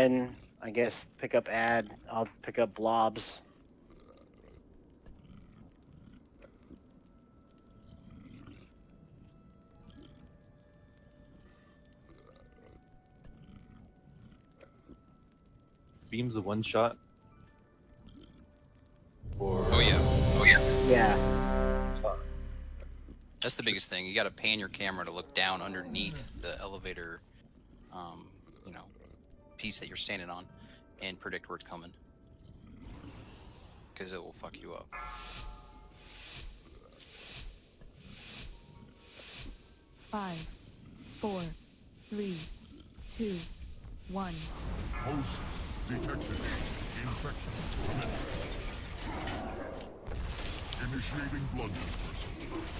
then I guess pick up add. I'll pick up blobs. Beam's a one shot. Or Oh yeah. Oh yeah. Yeah. That's the biggest thing. You got to pan your camera to look down underneath the elevator, you know, piece that you're standing on, and predict where it's coming, because it will fuck you up. Five, 4, 3, 2, 1. Host detected. Infection commenced. Initiating blood dispersal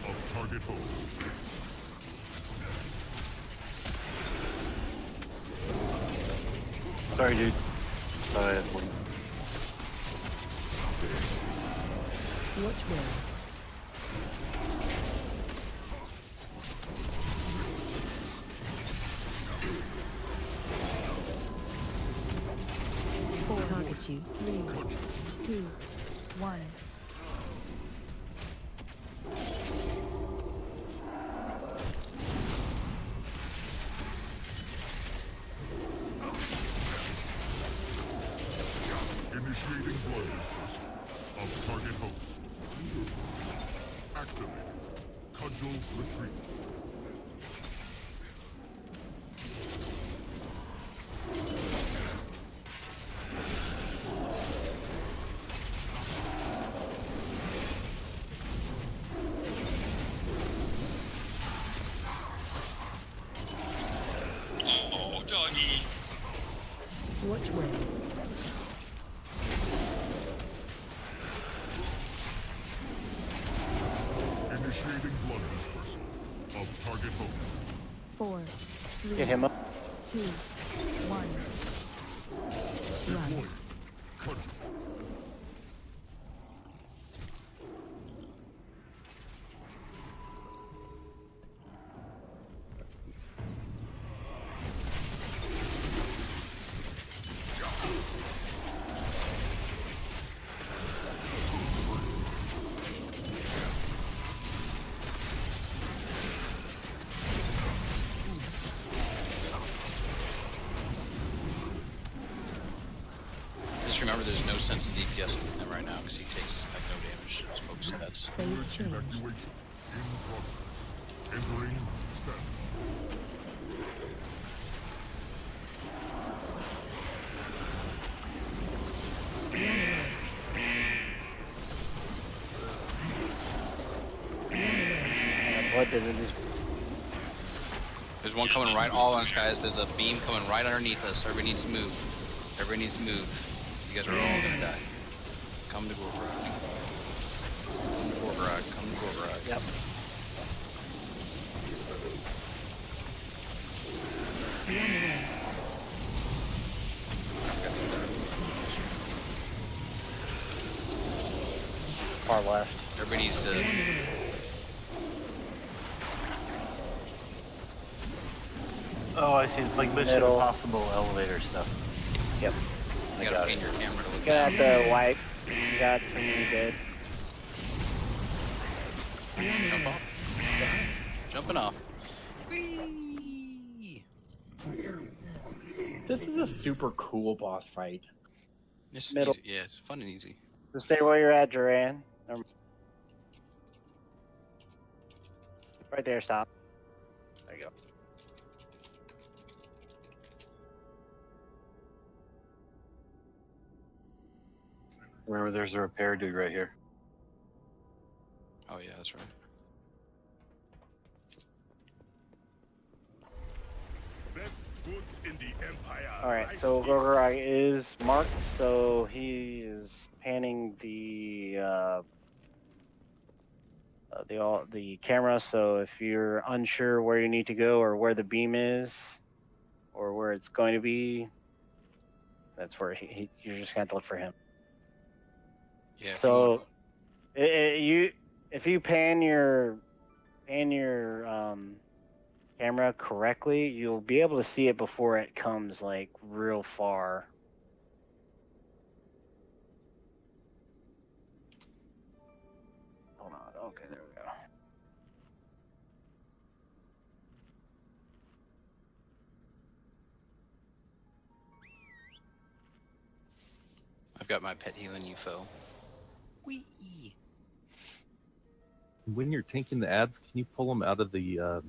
of target host. sorry, dude. Sorry, I had one. Watch where? Target you. 3, 2, 1. Initiating blood dispersal of target host. Activated. Cudgel retreat. Oh, doggy. Watch where? Initiating blood dispersal of target host. 4, 3, Get him up. 2, 1. Run. Deployed. Cudgel. Just remember, there's no sense in DPS with him right now because he takes like no damage. Just focus stats. Phase change. Evacuation in progress. Entering status. What did it just? There's one coming right all on us, guys. There's a beam coming right underneath us. Everybody needs to move. Everybody needs to move. You guys are all gonna die. Come to Gorgrog. Come to Gorgrog. Come to Gorgrog. Yep. Got some Far left. Everybody needs to. Oh, I see. It's like Mission Middle. Impossible elevator stuff. Yep. You gotta pan your camera to look Got down. the white. Got pretty good. Jump off. Jumping off. Whee! This is a super cool boss fight. It's Middle. easy. Yeah, it's fun and easy. Just stay where you're at, Duran. Right there, stop. There you go. Remember, there's a repair dude right here. Oh yeah, that's right. Best goods in the Empire. All right, so Gorgorok is marked, so he is panning the camera. So if you're unsure where you need to go or where the beam is, or where it's going to be, that's where you're just gonna have to look for him. Yeah. If you So want, if you pan your camera correctly, you'll be able to see it before it comes like real far. Hold on. Okay, there we go. I've got my pet healing UFO. Whee! When you're tanking the ads, can you pull them out of the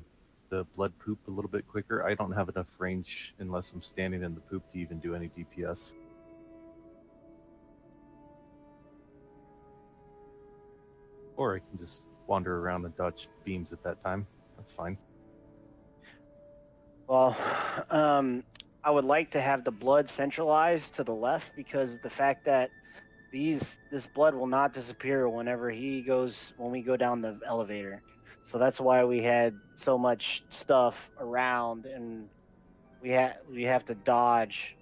blood poop a little bit quicker? I don't have enough range unless I'm standing in the poop to even do any DPS. Or I can just wander around and dodge beams at that time. That's fine. Well, I would like to have the blood centralized to the left because the fact that this blood will not disappear when we go down the elevator. So that's why we had so much stuff around, and we have to dodge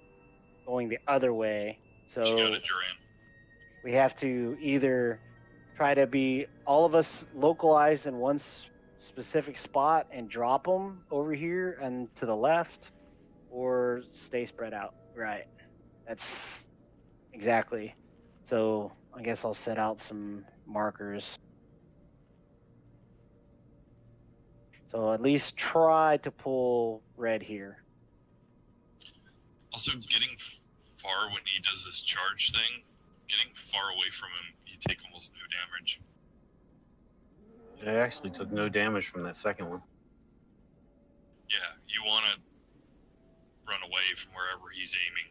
going the other way. What you got So it, Duran? we have to either try to be all of us localized in one specific spot and drop them over here and to the left, or stay spread out. Right. That's exactly. So I guess I'll set out some markers. So at least try to pull red here. Also, getting far when he does this charge thing, getting far away from him, you take almost no damage. I actually took no damage from that second one. Yeah, you want to run away from wherever he's aiming.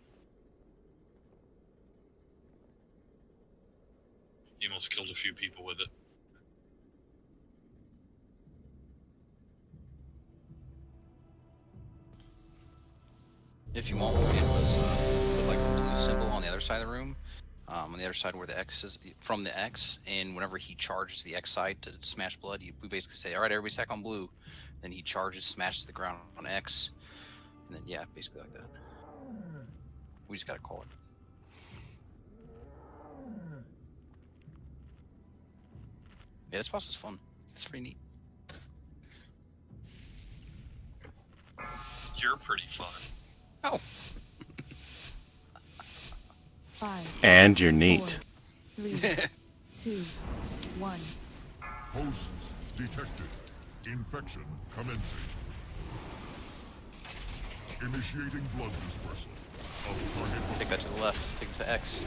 He almost killed a few people with it. If you want, what we did was put like a blue symbol on the other side of the room, on the other side where the X is from the X, and whenever he charges the X side to smash blood, we basically say, all right, everybody stack on blue. Then he charges, smashes the ground on X, and then yeah, basically like that. We just gotta call it. Yeah, this boss is fun. It's pretty neat. You're pretty fun. Oh. 5, And you're neat. 4, 3, 2, 1. Hosts detected. Infection commencing. Initiating blood dispersal of target. Take that to the left. Take it to X.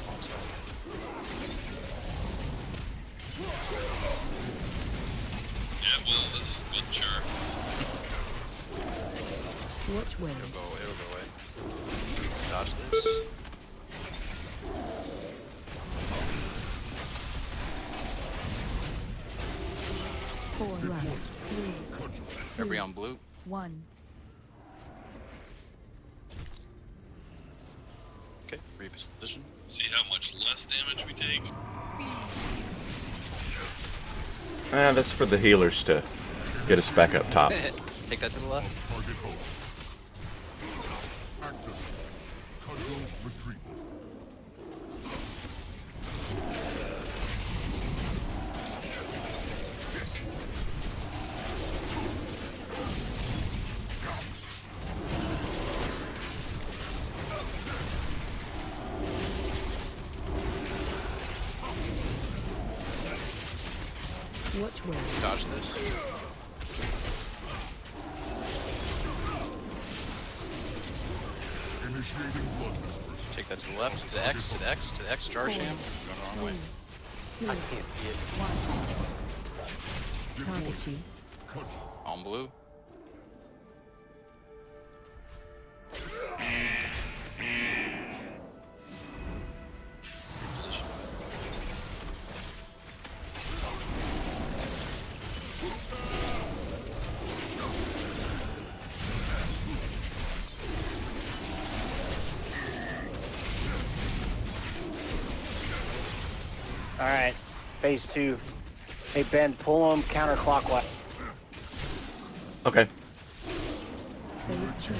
Oh, sorry. Yeah, well, this wasn't sure. Watch where? It'll go away. Dodge this. Four, 3, Everybody on blue. 1. Okay, reposition. See how much less damage we take? That's for the healers to get us back up top. Take that to the left. Target host. Active. Cudgel retrieval. Watch where? Dodge this. Initiating blood dispersal. Take that to the left. To the X. To the X. To the X. Jar sham. Going the wrong way. 2, I can't see it. 1. Target you. Cudgel. On blue. All right, phase 2. Hey Ben, pull them counterclockwise. Okay. Phase change.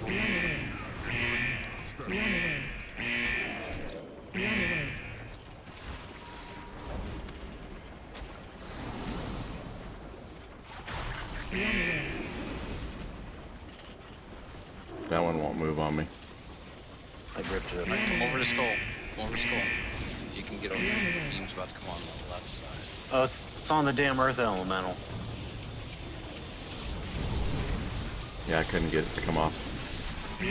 Run away. Run away. Run away. Run That one won't move on me. I gripped it. Right, come over to skull. Come over to skull. You can get over. Beam's about to come on the left side. Oh, it's on the damn Earth Elemental. Yeah, I couldn't get it to come off. Stay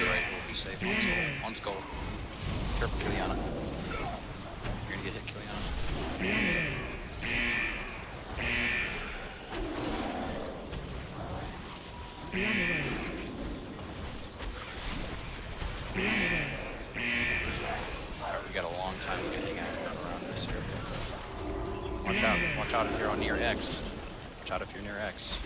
right, we'll be safe. On skull. On skull. Careful, Kiliana. You're gonna get hit, Kiliana. Alright, we got a long time to get hang out around this area. Watch out. Watch out if you're on near X. Watch out if you're near X.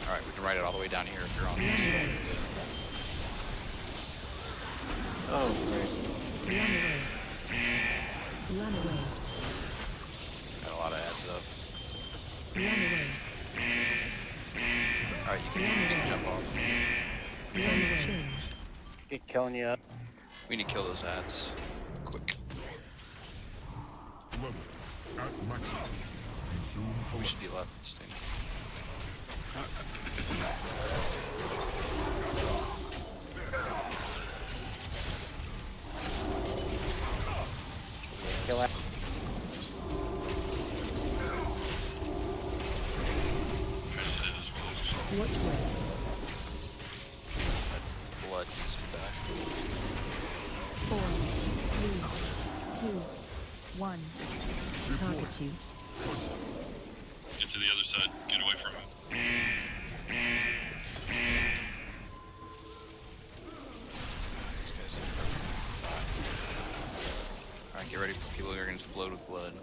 Alright, we can ride it all the way down here if you're on this side. Oh, great. Run away. Got a lot of ads up. Run away. Alright, you can jump off. Plans changed. Get killing you up. We need to kill those ads. Quick. Level at maximum. Resume We should collection. be left staying. Kill it. Watch where? Blood needs to die. 4, 3, 2, 1. Target you. Get to the other side. Get away from him. These guys. Alright, get ready for people who are gonna explode with blood.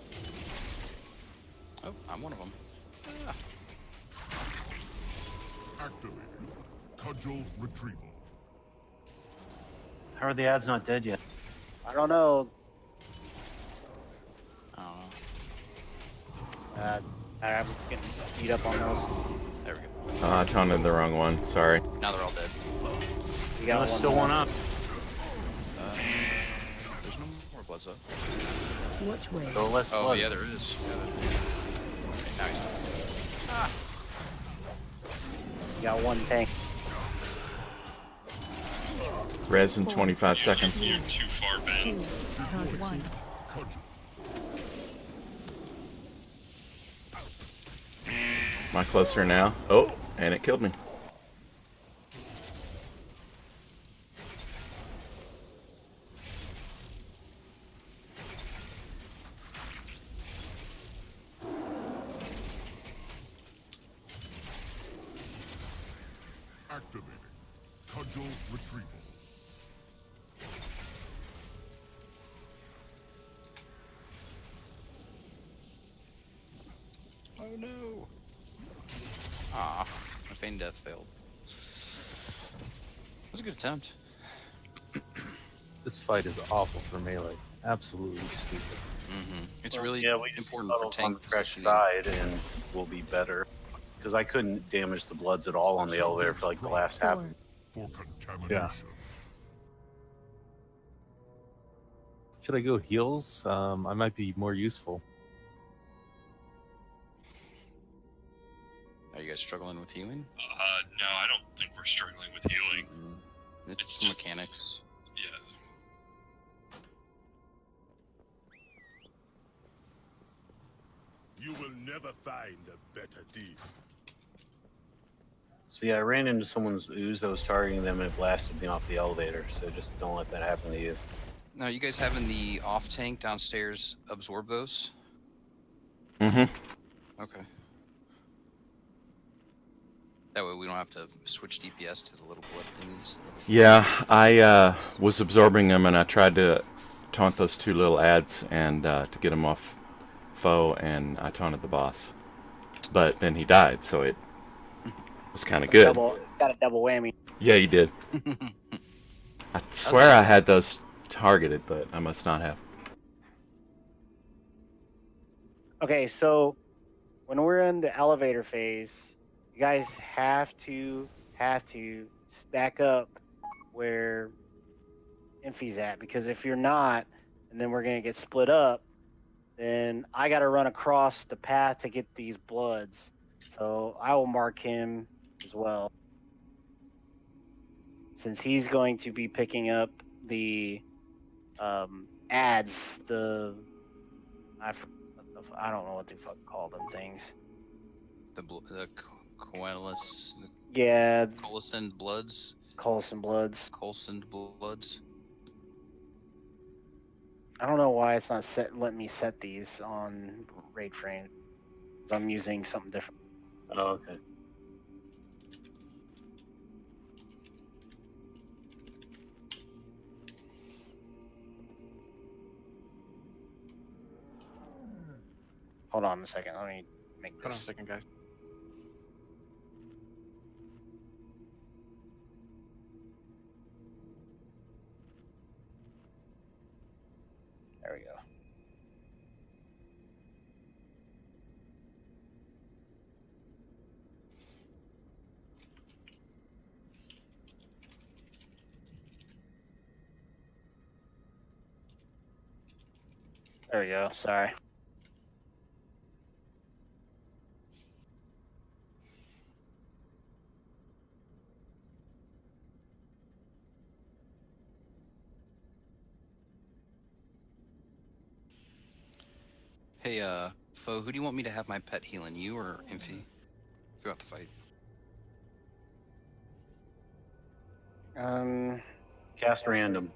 Oh, I'm one of them. Ah. Activated. Cudgel retrieval. How are the ads not dead yet? I don't know. I don't know. I'm getting beat up on those. There we go. I taunted the wrong one. Sorry. Now they're all dead. You No, got there's one still more. one up. There's no more bloods up. Watch where? Go less Oh, blood. yeah, there is. Yeah, okay, now he's dead. You got one tank. Res in 25 Yeah, seconds. You're too far, Ben. Target you. Cudgel. Am I closer now? Oh, and it killed me. Activating. Cudgel retrieval. Oh no! Ah, my feign death failed. That was a good attempt. This fight is awful for melee. Absolutely stupid. It's really Yeah, we just important for huddled on tank the correct positioning. side and we'll be better. Because I couldn't damage the bloods at all on the elevator for like the last half. 4, For contamination. Should I go heals? I might be more useful. Are you guys struggling with healing? No, I don't think we're struggling with healing. It's It's just- mechanics. Yeah. You will never find a better deal. So yeah, I ran into someone's ooze that was targeting them and it blasted me off the elevator. So just don't let that happen to you. Now, you guys having the off tank downstairs absorb those? Mm-hmm. Okay. That way we don't have to switch DPS to the little blood thingies. Yeah, I was absorbing them, and I tried to taunt those two little ads and to get them off foe, and I taunted the boss. But then he died, so it was kind of good. Got a double whammy. Yeah, he did. I swear I had those targeted, but I must not have. Okay, so when we're in the elevator phase, you guys have to stack up where Infy's at, because if you're not, and then we're gonna get split up, then I got to run across the path to get these bloods. So I will mark him as well, since he's going to be picking up the ads. I don't know what they fuck call them things. The Coalescent Yeah, Bloods. Colson bloods. Coulson Bloods. I don't know why it's not letting me set these on raid frame. I'm using something different. Oh, okay. Hold on a second. Let me make this. Hold on a second, guys. There we go. There we go. Sorry. Hey, Foe, who do you want me to have my pet healing? You or Imphy? Throughout the fight. Cast random.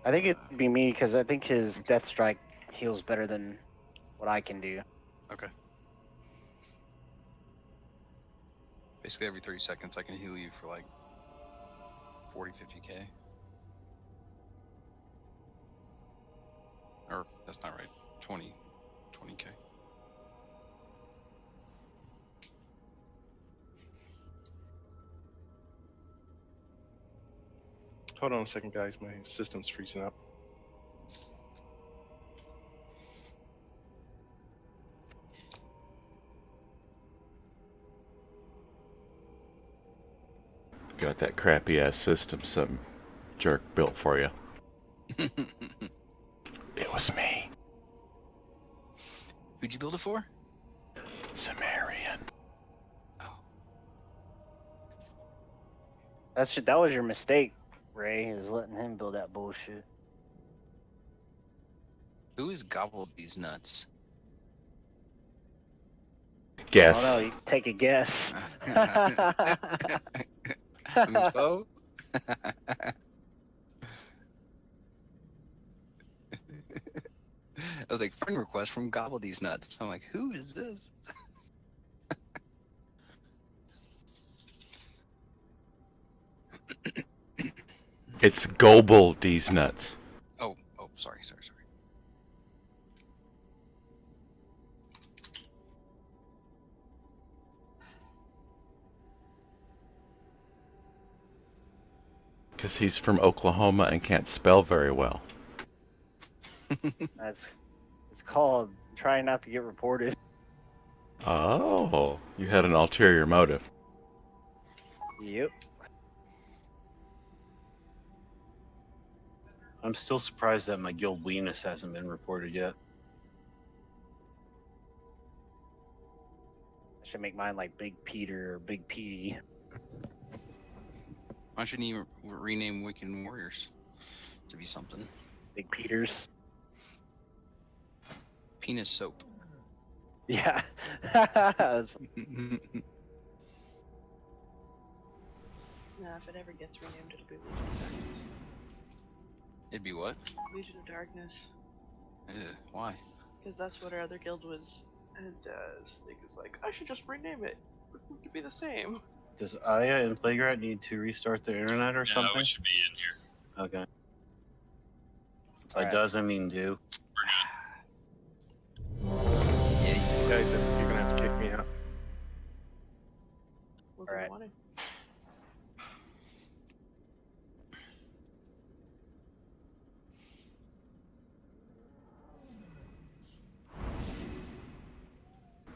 I think it'd be me because I think his death strike heals better than what I can do. Okay. Basically every 30 seconds I can heal you for like 40, 50k. Or, that's not right. 20k. Hold on a second, guys. My system's freezing up. Got that crappy ass system some jerk built for you. It was me. Who'd you build it for? Sumerian. Oh. That was your mistake, Ray, is letting him build that bullshit. Who has gobbled these nuts? Guess. I don't know. You take a guess. Who's Foe? I was like, friend request from Gobble These Nuts. I'm like, who is this? It's Gobble these nuts. Oh, sorry. Because he's from Oklahoma and can't spell very well. It's called trying not to get reported. Oh, you had an ulterior motive. Yep. I'm still surprised that my guild Venus hasn't been reported yet. I should make mine like Big Peter or Big Petey. Why shouldn't you rename Wicked Warriors to be something? Big Peters. Penis soap. Yeah. Nah, if it ever gets renamed, it'll be Legion of Darkness. It'd be what? Legion of Darkness. Why? Because that's what our other guild was, and Snake is like, I should just rename it. We could be the same. Does Aya and Playgrat need to restart their internet or something? No, it should be in here. Okay. All By right. does, I mean do. We're good. Yeah, Guys, you're gonna have to kick me out. Was All it right. wanted?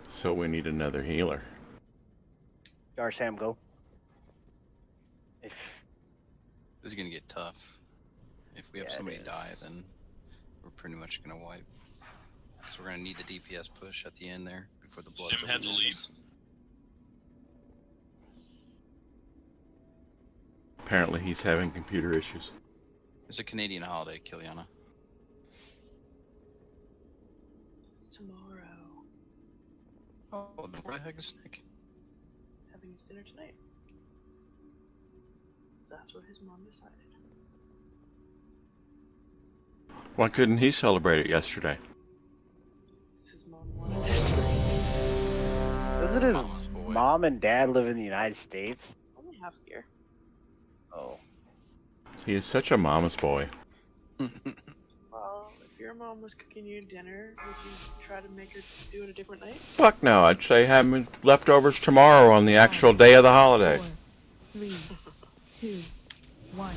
So we need another healer. Sam, go. If this is gonna get tough. If we have Yeah, it somebody is. die, then we're pretty much gonna wipe. So we're gonna need the DPS push at the end there before the blood. Sim had to leave. Apparently, he's having computer issues. It's a Canadian holiday, Kiliana. It's tomorrow. Oh, then where the heck is Nick? He's having his dinner tonight. That's what his mom decided. Why couldn't he celebrate it yesterday? His mom wanted it tonight. Doesn't his Mama's boy. mom and dad live in the United States? Only half year. Oh. He is such a mama's boy. Well, if your mom was cooking you dinner, would you try to make her do it a different night? Fuck no, I'd say have leftovers tomorrow on the actual day of the holiday. 4, 3, 2, 1.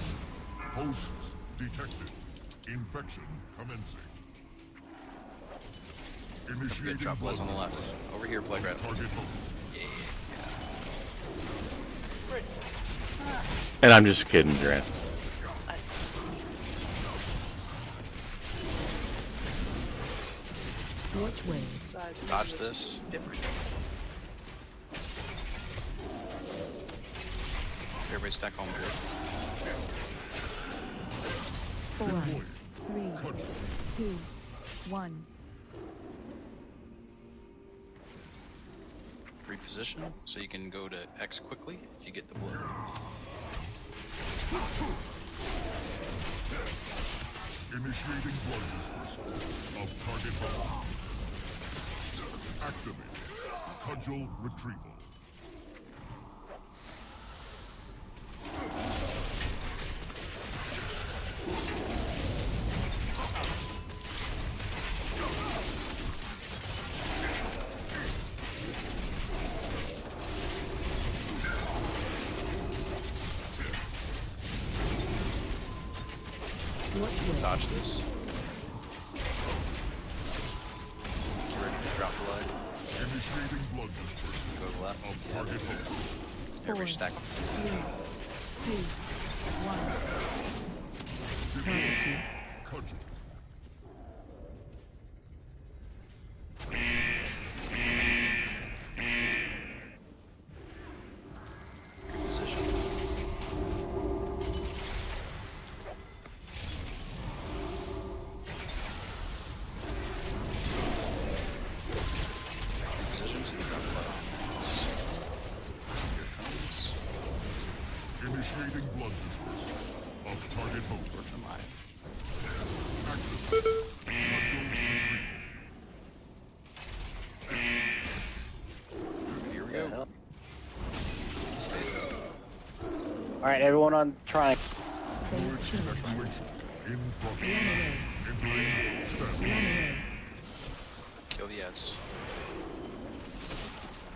Hosts detected. Infection commencing. Good Initiating drop Liz on the blood left. Over here, plug right. Target host. Yeah. And I'm just kidding, Grant. Which way? Dodge this. It's different. Everybody stack on board. 4, 3, 2, 1. Reposition so you can go to X quickly if you get the blood. Initiating blood dispersal of target host. Activate. Cudgel retrieval. Dodge this. Get ready to drop blood. Initiating blood dispersal Go to the left. of target host. Everybody stack. 3, 2, 1. Target you. Cudgel. Reposition. Reposition so you drop blood. Here it comes. Initiating blood dispersal of target host. Torch am I? Activate. Cudgel retrieval. Here we go. Stay up. Alright, everyone on triangle. Phase change. Evacuation in progress. Run away. Entering step. Run away. Kill the ads.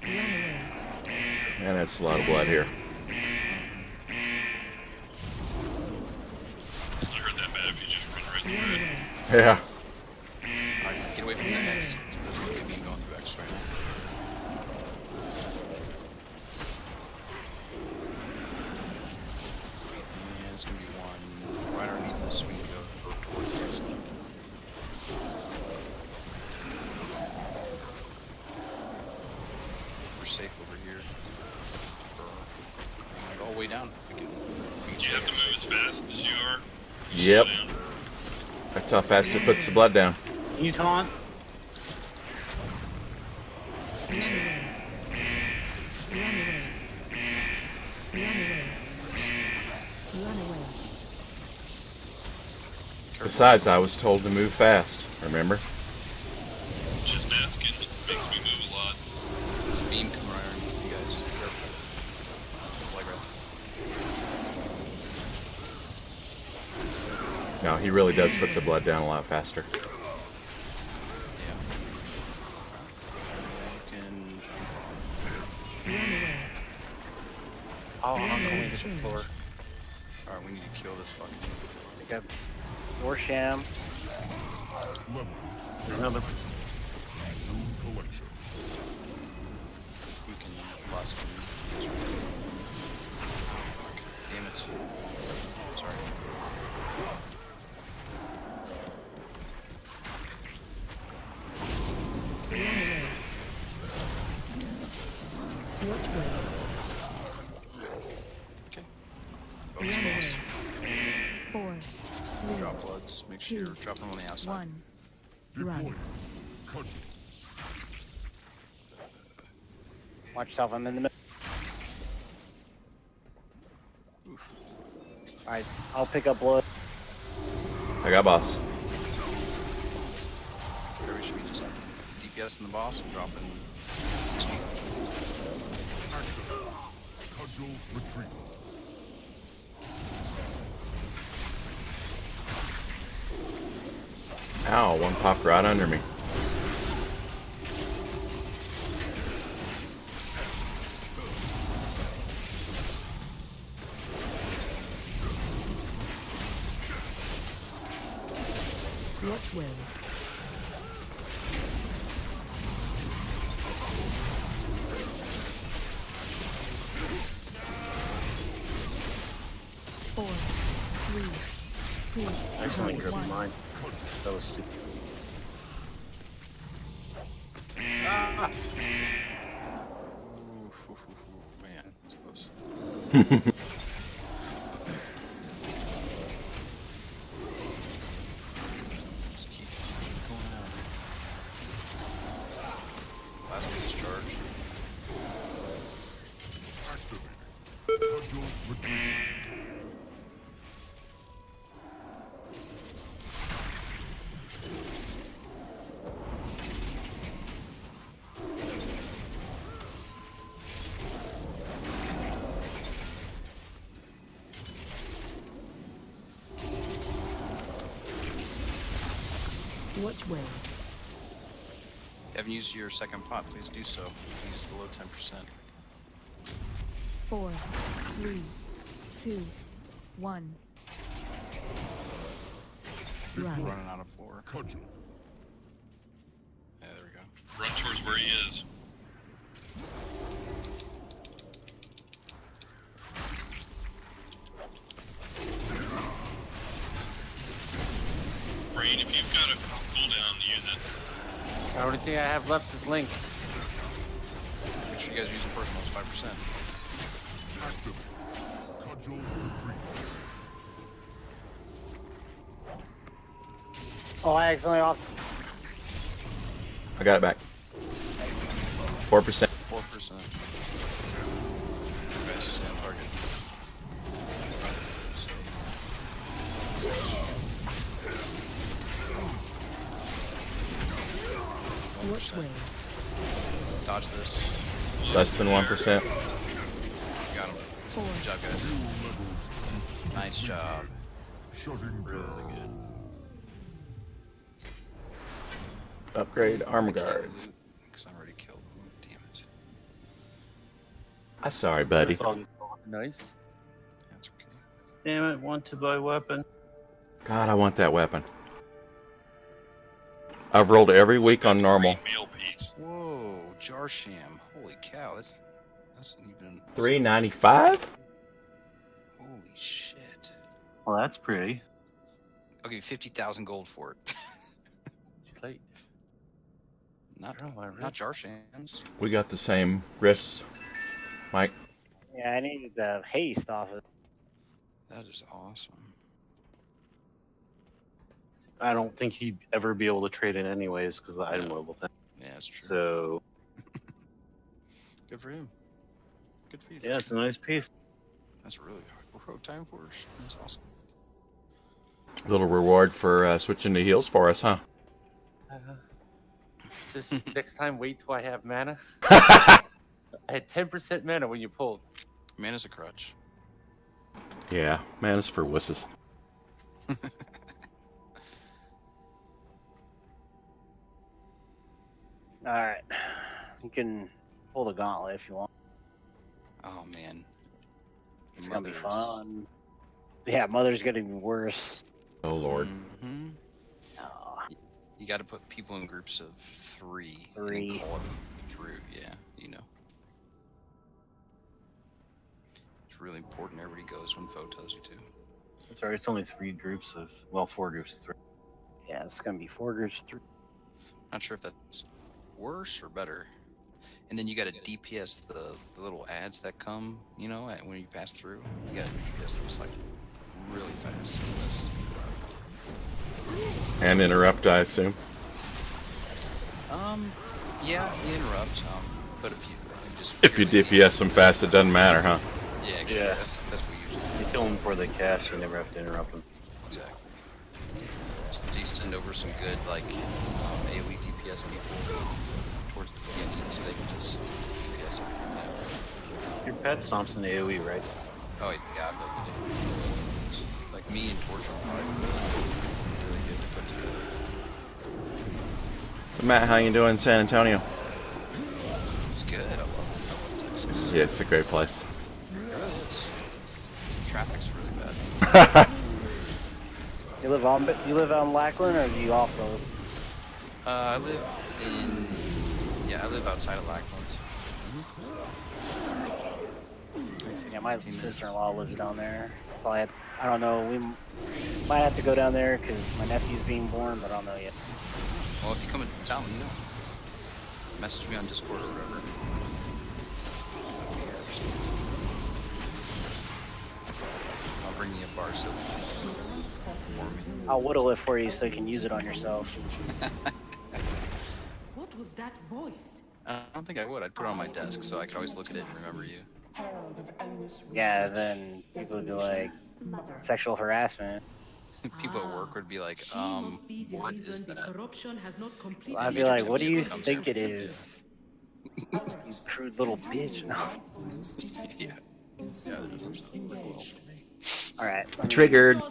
Run away. Man, that's a lot of blood here. Doesn't hurt that bad if you just run right Run through it. away. Yeah. Alright, get away from the X. So there's gonna be a beam going through X right now. And it's gonna be one right underneath this. We need to go towards the X. We're safe over here. Go all the way down. We can You have to move as fast as you are. Yep. Slow down. That's how fast it puts the blood down. Can you taunt? Run away. Run away. Run away. Run away. Besides, I was told to move fast. Remember? Just asking. It makes me move a lot. There's a beam coming right underneath you guys. Careful. Like right. No, he really does put the blood down a lot faster. Yeah. You can jump Run away. Oh, I'm Phase going to the change. floor. off. Alright, we need to kill this fucking. Pick up your sham. Level. Another. Resume collection. We can blast him. Fuck. Damn it. Sorry. Watch where. Okay. Run Focus away. boss. 4, 3, Drop bloods. Make sure you're dropping them on the outside. 1. Run. Deploying. Cudgel. Watch yourself. I'm in the middle. All right, I'll pick up blood. I got boss. Everybody should be just DPS in the boss and dropping. Cudgel retreat. Ow, one popped right under me. Watch where. Four, 3, 2, I accidentally gripped 1. mine. That was stupid. Ah! Ooh, man, that's close. Just keep going out. Last one is charged. Activated. Cudgel retreat. Watch where. If you haven't used your second pot, please do so. Use below 10%. 4, 3, 2, 1. We're Run. running out of floor. Cudgel. Yeah, there we go. Run towards where he is. Brain, if you've got a cooldown, use it. The only thing I have left is Link. Make sure you guys use the personal, it's 5%. Activated. Cudgel retreat. Oh, I accidentally off. I got it back. 4%. 4%. You guys stay on target. Watch where. Dodge this. Less than 1%. Got him. 4, Good job, guys. Nice job. Shutting Really down. good. Upgrade armor guards. Because I'm already killed. Damn it. I'm sorry, buddy. That's all. Nice. That's okay. Damn it, want to buy weapon. God, I want that weapon. I've rolled every week on normal. Meal piece. Whoa, Jarsham. Holy cow, that's even... $3.95? Holy shit. Well, that's pretty. I'll give you 50,000 gold for it. Too late. Not Girl, my not wrist. Jarshams. We got the same wrists, Mike. Yeah, I needed the haste off of it. That is awesome. I don't think he'd ever be able to trade it anyways because of the item No. level thing. Yeah, that's true. So, Good for him. Good for you. yeah, it's a nice piece. That's really heroic time for us. That's awesome. Little reward for switching to heals for us, huh? Just next time, wait till I have mana. I had 10% mana when you pulled. Mana's a crutch. Yeah, man, it's for wusses. All right, you can pull the gauntlet if you want. Oh man. It's gonna be Mothers. fun. Yeah, Mother's gonna be worse. Oh lord. Mhm. Oh, You got to put people in groups of 3. and Three. call them through. Yeah, you know. It's really important everybody goes when Foe tells you to. That's right. It's only 3 groups of, well, 4 groups of 3. yeah, it's gonna be 4 groups of 3. Not sure if that's worse or better. And then you got to DPS the little ads that come, you know, when you pass through. You got to DPS those like really fast. So that's- And interrupt, I assume. Yeah, you interrupt. But if you just If you purely DPS them fast, it doesn't matter, huh? yeah, exactly. Yeah. That's what we usually do. You kill them before they cast, you never have to interrupt them. Exactly. So do you send over some good like AoE DPS people towards the beginning so they can just DPS them? Yeah. Your pet stomps in AoE, right? Oh yeah, I bet you do. Like me and Torture are probably really good to put together. So Matt, how you doing in San Antonio? It's good. I love Texas. Yeah, it's a great place. It really is. Traffic's really bad. You live on Lackland, or do you off road? I live I live outside of Lackland. Yeah, my sister-in-law lives down there. Probably I don't know. We might have to go down there because my nephew's being born, but I don't know yet. Well, if you come to town, you know. Message me on Discord or whatever. I'll bring you a bar soap for me. I'll whittle it for you so you can use it on yourself. What was that voice? I don't think I would. I'd put it on my desk so I could always look at it and remember you. Yeah, then people would be like, sexual harassment. People at work would be like, what is that? I'd be like, what do you think it is? You crude little bitch. No. Yeah. Alright. Triggered.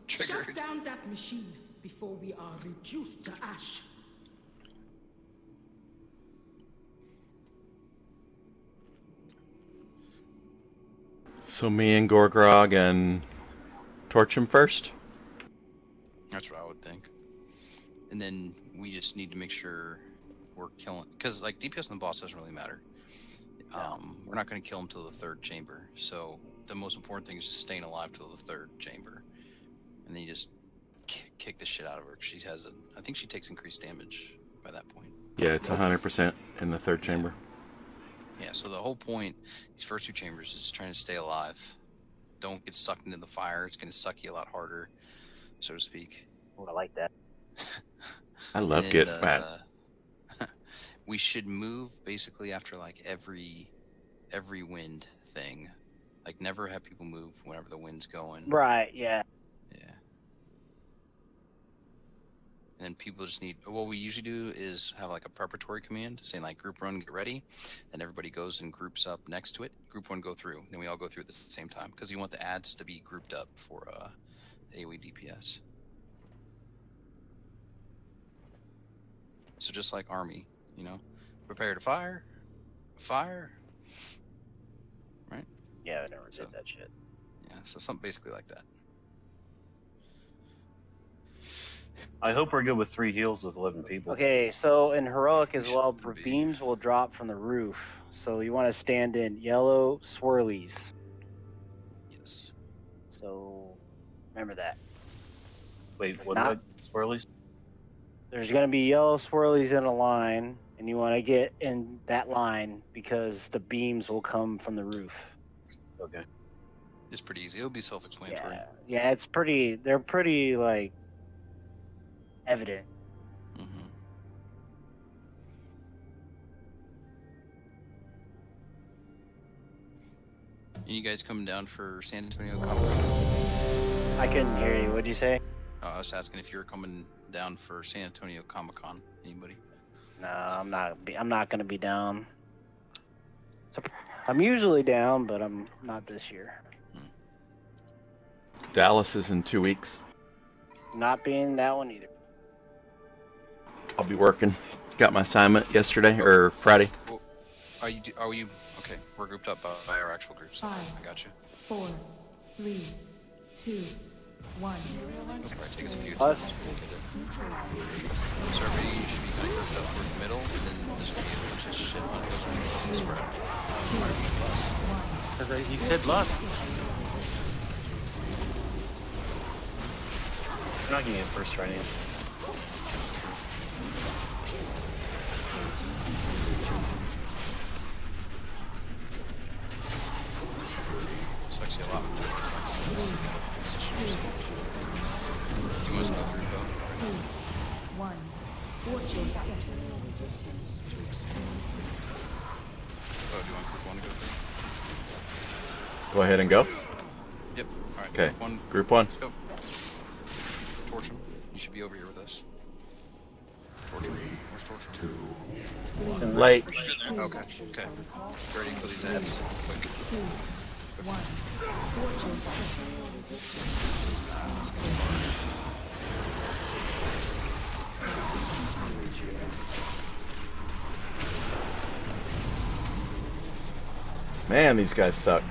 Triggered. Shut down that machine before we are reduced to ash. So me and Gorgrog and torch him first? That's what I would think. And then we just need to make sure we're killing, because like DPS on the boss doesn't really matter. We're not going to kill him till the third chamber. So the most important thing is just staying alive till the third chamber, and then you just kick the shit out of her. She has I think she takes increased damage by that point. Yeah, it's 100% in the third chamber. Yeah. So the whole point, these first two chambers, is trying to stay alive. Don't get sucked into the fire. It's going to suck you a lot harder, so to speak. Oh, I like that. I love getting mad. We should move basically after like every wind thing. Like never have people move whenever the wind's going. Right, yeah. Yeah. And then people just need, what we usually do is have like a preparatory command saying like group run, get ready. Then everybody goes and groups up next to it. Group one, go through. Then we all go through at the same time because you want the ads to be grouped up for AoE DPS. So just like army, you know, prepare to fire, right? Yeah, I never did that shit. Yeah, so something basically like that. I hope we're good with 3 heals with 11 people. Okay, so in heroic as well, beams will drop from the roof. So you want to stand in yellow swirlies. Yes. So remember that. Wait, what? Not- Swirlies? There's going to be yellow swirlies in a line, and you want to get in that line because the beams will come from the roof. Okay. It's pretty easy. It'll be self-explanatory. Yeah, it's pretty. They're pretty like evident. Mm-hmm. You guys coming down for San Antonio Comic-Con? I couldn't hear you. What'd you say? Oh, I was asking if you were coming down for San Antonio Comic-Con. Anybody? No, I'm not. I'm not going to be down. So, I'm usually down, but I'm not this year. Dallas is in 2 weeks. Not being that one either. I'll be working. Got my assignment yesterday or Friday. Well, are you? Okay, we're grouped up by our actual groups. 5, I got you. 4, 3, 2, 1. It'll probably take us a few Us? times. So everybody should be kind of grouped up towards the middle, and then there's gonna be a bunch of shit when it goes around the spread. Because he said lust. You're not getting it first try, Ian. see a lot more. You must go through both. One. Watch your step. Oh, do you want group 1 to go through? Go ahead and go. Yep. Alright, Okay. group 1. Group 1. Let's go. Torch him. You should be over here with us. Torch him. Where's Torch him? Late. Okay. Okay. Ready to kill these ads. Quick. 2, 1. Watch your step. Man, these guys suck.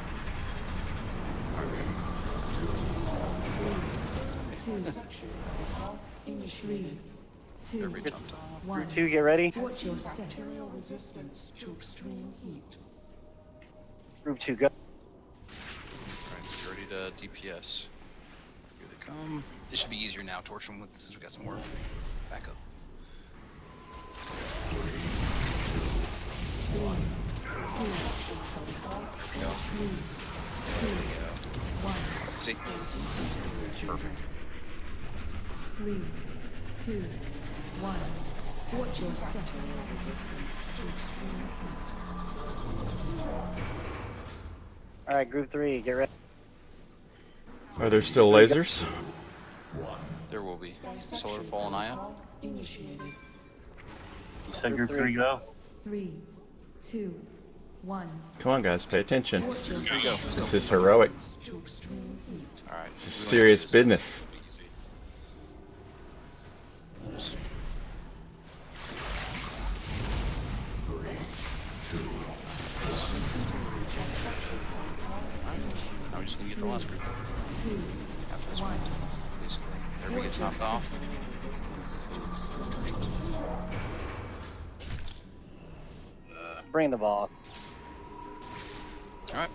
3, 2, Everybody jumped up. 1. Group 2, get ready. Watch your step. resistance to extreme heat. Group 2, go. Alright, so you're ready to DPS. Here they come. This should be easier now, torch them with since we got some work. Back up. See? Perfect. 3, 2, 1. Watch your step. All right, Group 3, get ready. Are there still lasers? There will be. Solar Fall and Aya. You said group 3 go? 3, 2, 1. Come on, guys, pay attention. Watch your Here we go. This is heroic. Alright. This is serious business. Now we just need to get the last group. After this one. Basically. Everybody gets knocked off. Bring the ball. Alright.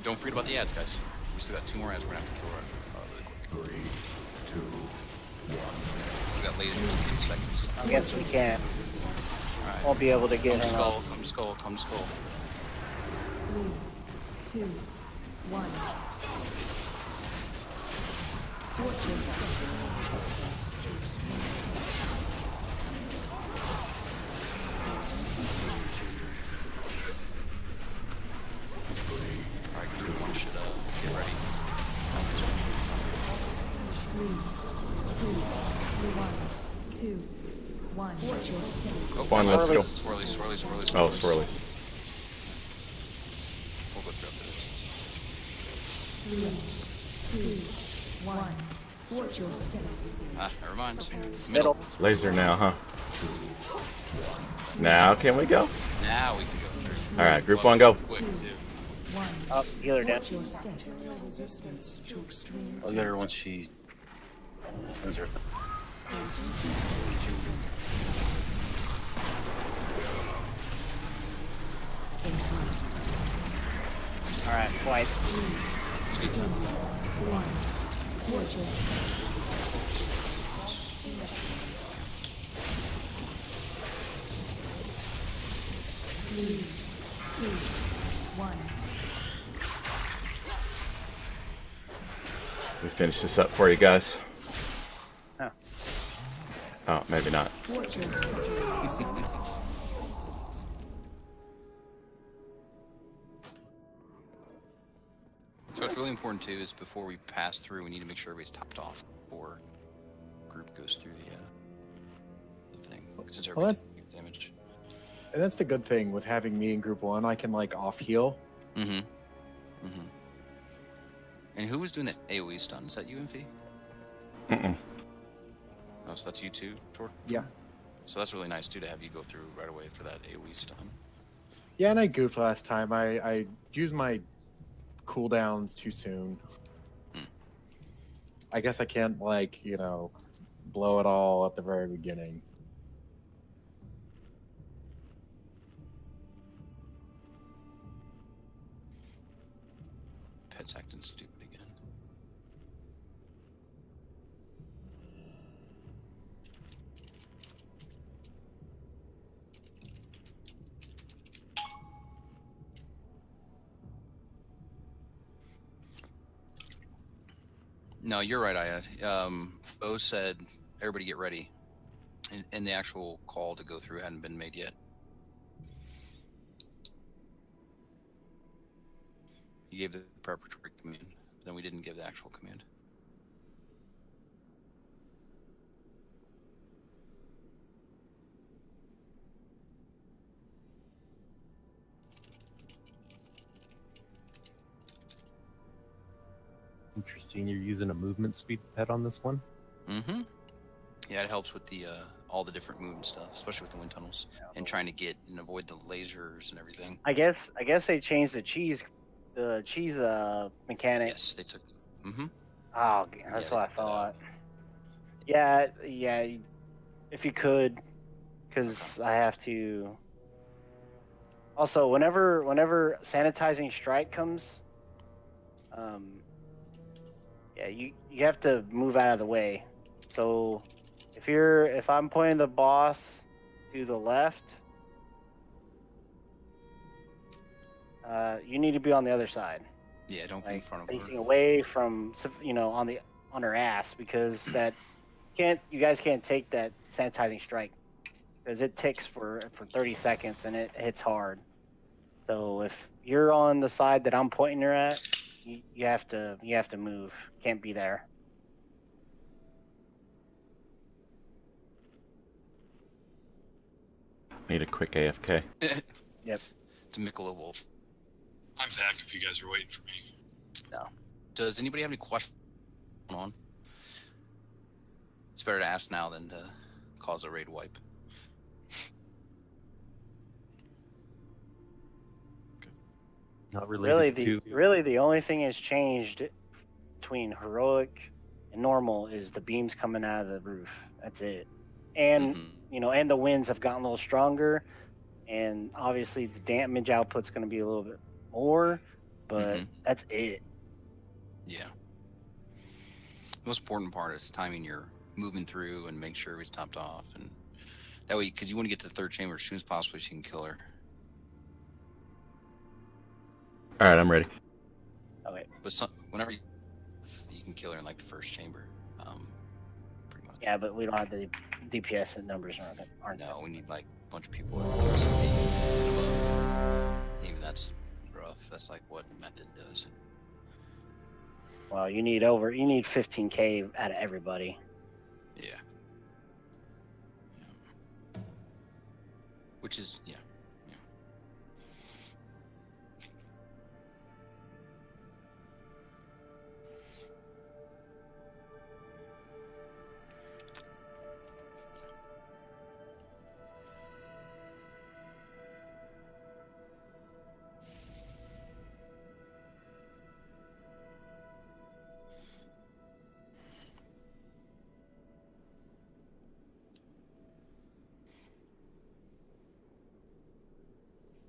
Don't forget about the ads, guys. We still got 2 more ads we're gonna have to kill really quick. 3, 2, 1. We got lasers in 2 seconds. I guess we can't. Alright. Won't be able to get Come to him skull, up. come to skull, come to skull. 3, 2, 1. Watch your step. Alright, group 1 should get ready. 3, 2, 1. Watch your step. Go, Come on, let's go. Swirlies, swirlies, swirlies, Oh, swirlies. swirlies. We'll go through after this. 3, 2, 1. Watch your step. Ah, never mind. Middle. Laser now, huh? Now can we go? Now we can go through. All right, group 1, go. Quick, too. 1. Up, healer down. Watch your step. I'll get her once she ends her thing. All right, swipe. 2, 1. Watch your step. Three, 2, 1. We finish this up for you guys. Huh. Oh, maybe not. Watch your step. So what's really important too is before we pass through, we need to make sure everybody's topped off before group goes through the thing. Since Well, everybody takes damage. And that's the good thing with having me in group 1. I can like off heal. Mm-hmm. Mm-hmm. And who was doing that AoE stun? Is that you, Infi? Mm-mm. Oh, so that's you too, Tor? Yeah. So that's really nice too to have you go through right away for that AoE stun. Yeah, and I goofed last time. I used my cooldowns too soon. I guess I can't like, blow it all at the very beginning. Pet's acting stupid again. No, you're right, Aya. O said everybody get ready, and the actual call to go through hadn't been made yet. You gave the preparatory command, but then we didn't give the actual command. Interesting. You're using a movement speed pet on this one? Mm-hmm. Yeah, it helps with the all the different movement stuff, especially with the wind tunnels and trying to get and avoid the lasers and everything. I guess they changed the cheese mechanic. Yes, they took. Mm-hmm. Oh, Yeah, that's they what I took that out. thought. Yeah, yeah. If you could, because I have to. Also, whenever sanitizing strike comes, yeah, you have to move out of the way. So if I'm pointing the boss to the left, you need to be on the other side, Yeah, don't be in like front of facing her. away from on her ass, because you guys can't take that sanitizing strike because it ticks for 30 seconds and it hits hard. So if you're on the side that I'm pointing her at, you have to move. Can't be there. Need a quick AFK. Yep. To Michelob Wolf. I'm back if you guys are waiting for me. No. Does anybody have any questions on? It's better to ask now than to cause a raid wipe. Not related Really the only thing that's changed between heroic and normal is the beams coming out of the roof. That's it. And and the winds have gotten a little stronger, and obviously the damage output's going to be a little bit more, but that's it. Yeah. The most important part is timing your moving through and make sure everybody's topped off, and that way, because you want to get to the third chamber as soon as possible so you can kill her. All right, I'm ready. Okay. But whenever you can kill her in like the first chamber, pretty much. Yeah, but we don't have the DPS and numbers aren't No, we need like a bunch of people at DPS 8 and above. Even that's rough. That's like what method does. Well, you need 15K out of everybody. Yeah. Which is yeah.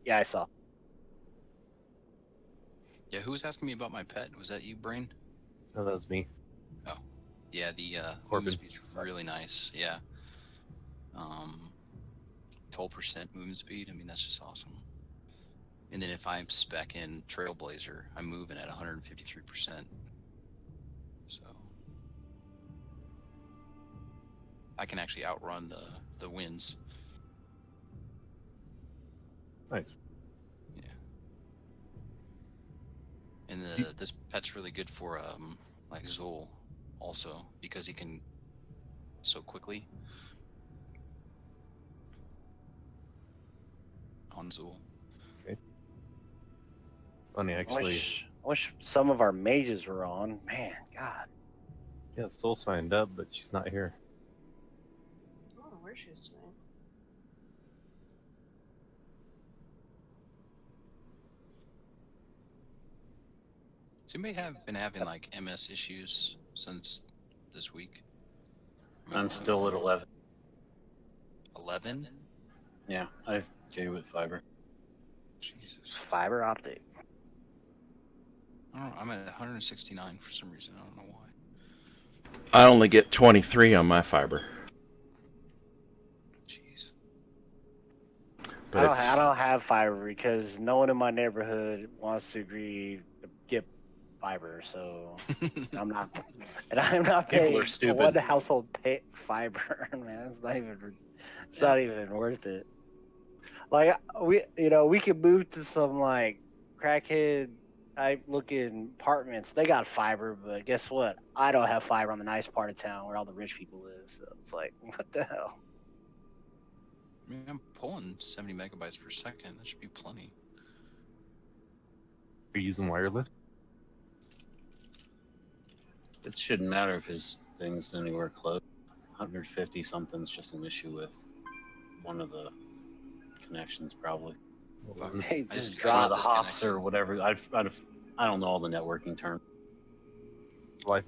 Yeah, I saw. Yeah, who was asking me about my pet? Was that you, Brain? No, that was me. Oh, yeah. The Corbin. movement speed's really nice. Yeah. 12% movement speed. I mean, that's just awesome. And then if I'm spec in Trailblazer, I'm moving at 153%. So I can actually outrun the winds. Nice. Yeah. And this pet's really good for like Zool also, because he can so quickly on Zool. Okay. Funny, actually. I wish some of our mages were on. Man, God. Yeah, Soul signed up, but she's not here. I don't know where she is tonight. So you may have been having like MS issues since this week. I'm still at 11. 11? Yeah, I gave it fiber. Jesus. Fiber optic. I don't know, I'm at 169 for some reason. I don't know why. I only get 23 on my fiber. Jeez. But I don't have fiber because no one in my neighborhood wants to agree to get fiber, so I'm not People paying are stupid. one household pay fiber, man. It's not even worth it. Like we could move to some like crackhead type looking apartments. They got fiber, but guess what? I don't have fiber on the nice part of town where all the rich people live. So it's like, what the hell? I mean, I'm pulling 70 megabytes per second. That should be plenty. Are you using wireless? It shouldn't matter if his thing's anywhere close. 150 something's just an issue with one of the connections, probably. Fuck. They I just just One of dropped. the hops disconnected. or whatever. I don't know all the networking terms. Like,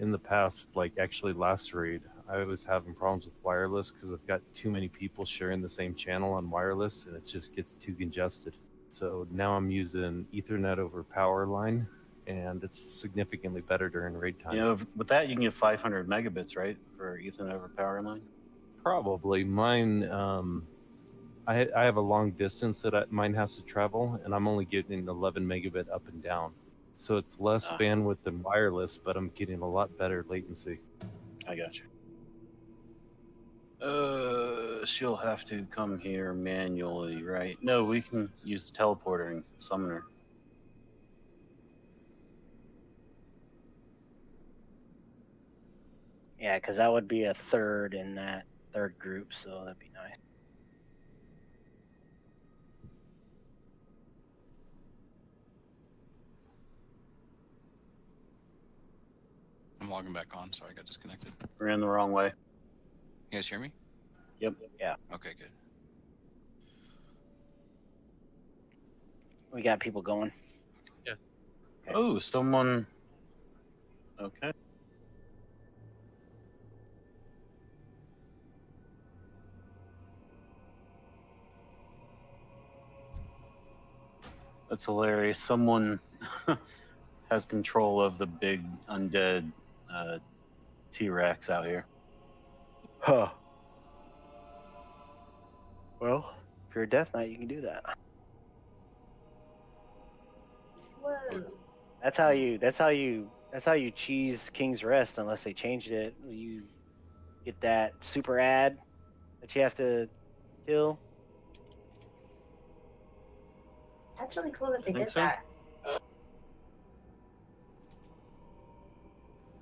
in the past, like actually last raid, I was having problems with wireless because I've got too many people sharing the same channel on wireless, and it just gets too congested. So now I'm using Ethernet over power line, and it's significantly better during raid time. You know, with that you can get 500 megabits, right, for Ethernet over power line? Probably mine. I have a long distance that mine has to travel, and I'm only getting 11 megabit up and down. So it's less bandwidth than wireless, but I'm getting a lot better latency. I got you. She'll have to come here manually, right? No, we can use the teleporter and summon her. Yeah, because that would be a third in that third group, so that'd be nice. I'm logging back on. Sorry, I got disconnected. Ran the wrong way. You guys hear me? Yep. Yeah. Okay, good. We got people going. Yeah. Okay. Oh, someone. Okay. That's hilarious. Someone has control of the big undead T-Rex out here. Huh. Well, if you're a Death Knight, you can do that. That's how you cheese King's Rest, unless they changed it. You get that super ad that you have to kill. That's really cool that they think did so. that.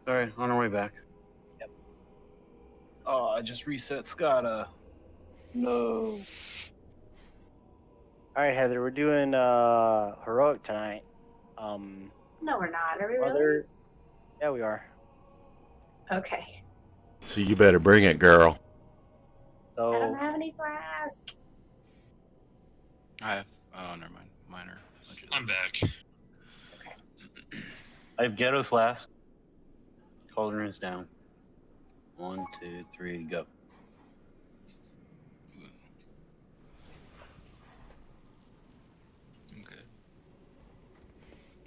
All right, on our way back. Yep. Oh, I just reset Scada. No. All right, Heather, we're doing heroic tonight. No, we're not. Are we really? Yeah, we are. Okay. So you better bring it, girl. I don't So have any flask. I have. Oh, never mind. Minor. I'm back. I have Ghetto Flask. Cauldron is down. 1, 2, 3, go. I'm good.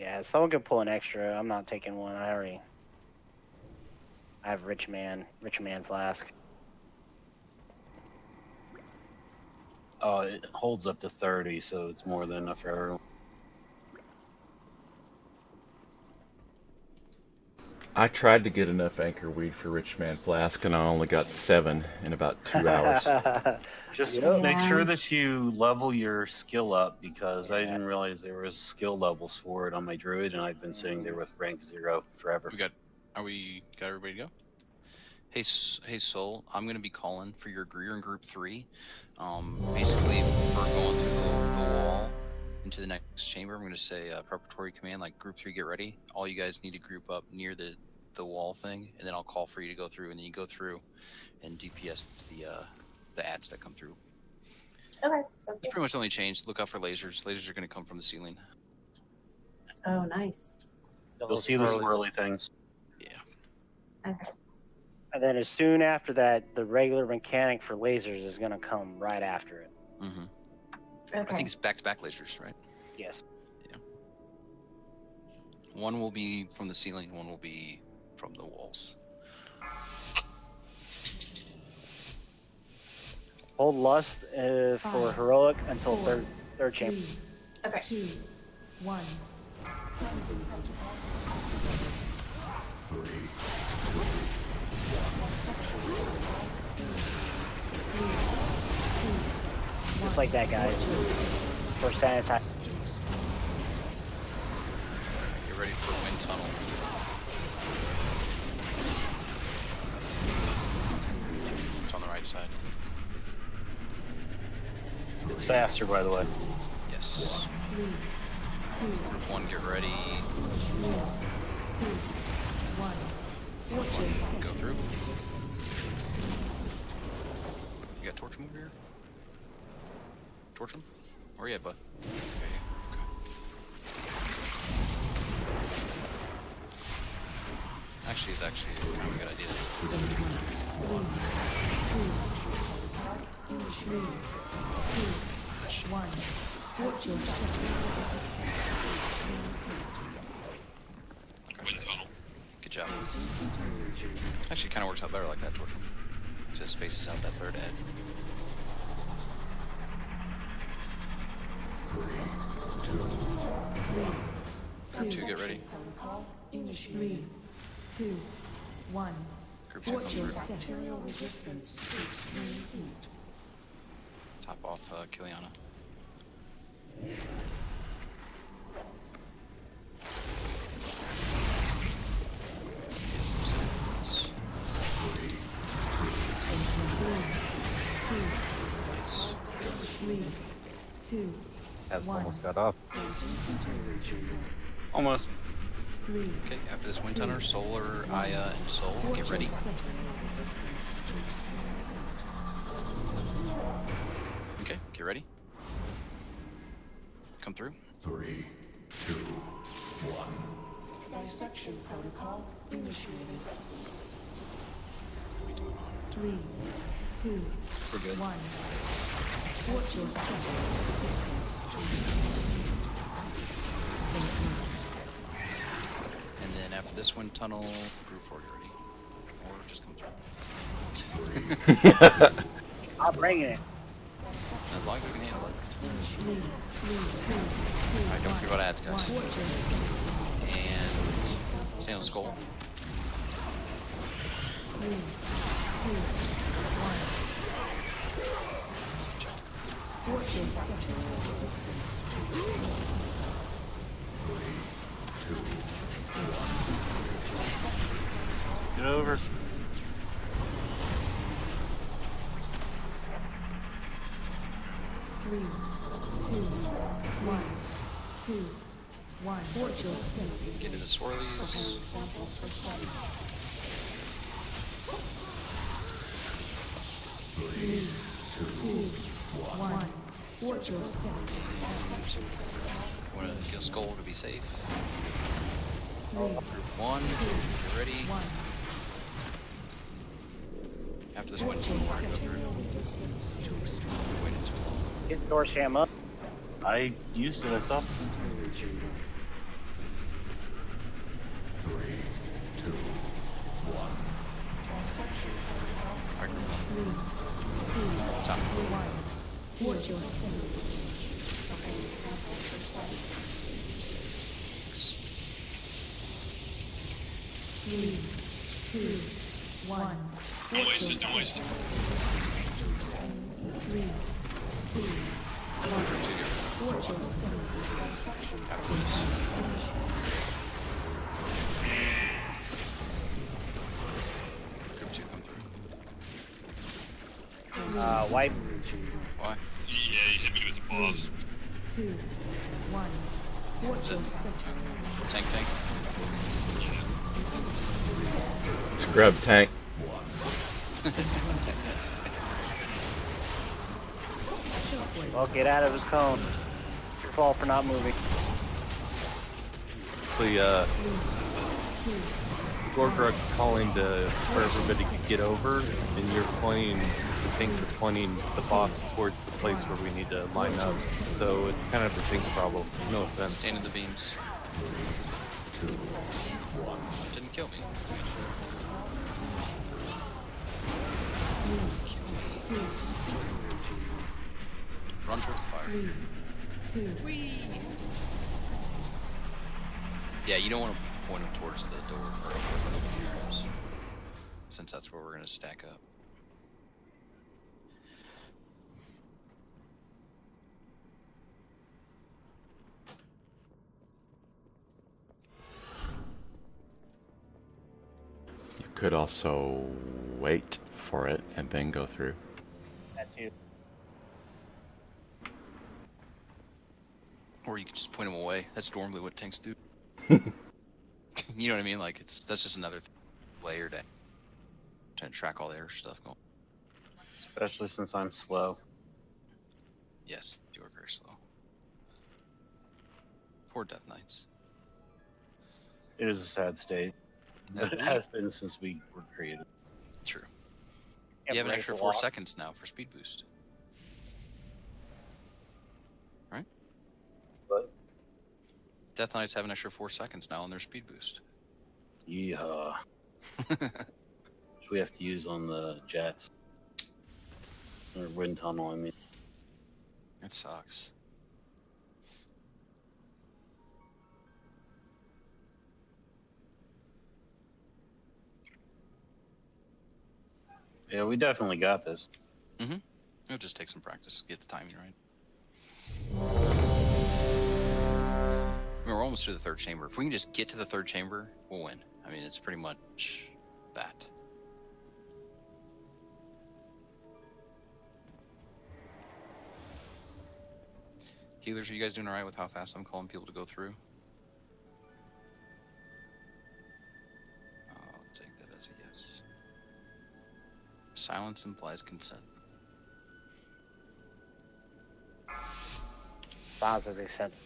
yeah, someone can pull an extra. I'm not taking one. I have rich man flask. Oh, it holds up to 30, so it's more than enough for everyone. I tried to get enough anchor weed for Rich Man Flask, and I only got 7 in about 2 hours. Just Yep. make sure that you level your skill up, because I didn't realize there was skill levels for it on my druid, and I've been sitting there with rank 0 forever. Got everybody to go? Hey, Soul, I'm gonna be calling for your Greer in Group 3. Basically, for going through the wall into the next chamber, I'm gonna say preparatory command, like Group 3, get ready. All you guys need to group up near the wall thing, and then I'll call for you to go through, and then you go through and DPS the ads that come through. Okay. It's pretty much only changed. Look out for lasers. Lasers are gonna come from the ceiling. Oh, nice. You'll see the swirly things. Yeah. Okay. And then as soon after that, the regular mechanic for lasers is gonna come right after it. Mm-hmm. Okay. I think it's back-to-back lasers, right? Yes. Yeah. One will be from the ceiling. One will be from the walls. Hold lust for heroic until third chamber. 3, 2, 1. Just like that, guys. First sanitize. Get ready for wind tunnel. It's on the right side. It's faster, by the way. Yes. Group 1, get ready. Go through. You got torch mover here? Torch him? Where you at, bud? Actually, it's actually kind of a good idea. Wind tunnel. Good job. Actually, kind of works out better like that, torch him. Just spaces out that third head. 2, get ready. 3, 2, 1. Group 2, Watch your come step. through. Material resistance to extreme heat. Top off Kiliana. Nice. 3, 2, That's 1. almost got off. Almost. 3. Okay, after this wind tunnel, Solar, Aya, and Soul, get ready. Okay, get ready. Come through. 3, 2, 1. Dissection protocol initiated. 3, 2, We're good. 1. Watch your step. And then after this wind tunnel, group 4, get ready. Or just come through. I'm bringing it. As long as we can handle it. 3, 2, 2, Alright, don't forget about ads, guys. Watch your step. And stay on skull. 3, 2, 1. Watch your step. Get over. 3, 2, 1, 2, 1. Watch your step. Get into swirlies. 3, 2, 1. Watch your step. Want to heal skull to be safe. 3, Group 1, get ready. 1. After this wind tunnel, we're going to go through. Waited too long. Get door sham up. I used it, I thought. 3, 2, 1. Alright, group 3, 2, 1. Time to move. 1. Watch your step. 3, 2, 1. Don't waste it, don't waste it. 3, 2, 1. Watch your step. After this. Group 2, come through. Wipe. Why? Yeah, you hit me with the boss. 2, 1. Watch your step. Tank. Scrub tank. Well, get out of his cone. It's your fault for not moving. Actually, Gorgrug's calling for everybody to get over, and you're pointing, the tanks are pointing the boss towards the place where we need to line up. So it's kind of a tank problem. No offense. Stand in the beams. Didn't kill me. Run towards the fire. 3, 2, Yeah, you don't want to point them towards the door or towards the elevators, since that's where we're going to stack up. You could also wait for it and then go through. That too. Or you can just point them away. That's normally what tanks do. You know what I mean? Like that's just another layer to trying to track all the air stuff going. Especially since I'm slow. Yes, you are very slow. Poor Death Knights. It is a sad state. But it has been since we were created. True. You have an extra 4 seconds now for speed boost. Right? What? Death Knights have an extra 4 seconds now on their speed boost. Yeah. Which we have to use on the jets. Or wind tunnel, I mean. It sucks. Yeah, we definitely got this. Mm-hmm. It'll just take some practice to get the timing right. I mean, we're almost to the third chamber. If we can just get to the third chamber, we'll win. I mean, it's pretty much that. Healers, are you guys doing alright with how fast I'm calling people to go through? I'll take that as a yes. Silence implies consent. Bowser's accepts.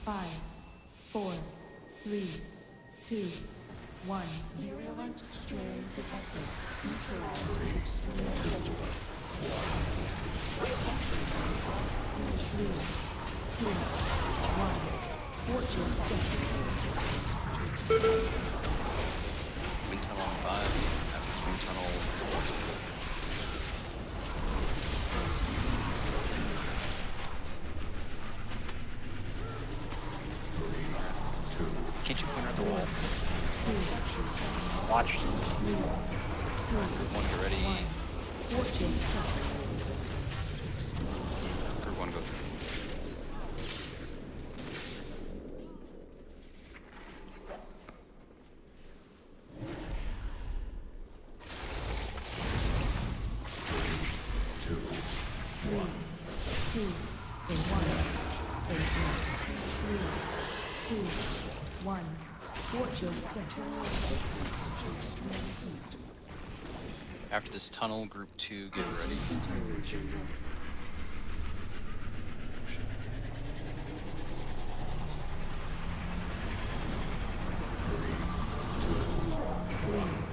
5, 4, 3, 2, 1. Virulent strain detected. Neutralize extreme prejudice. 3, 2, 1. Watch your step. Wind tunnel on 5. After this wind tunnel, can't you point her at the wall? Watch. Group 1, get ready. Watch your step. Group 1, go through. After this tunnel, group 2, get ready.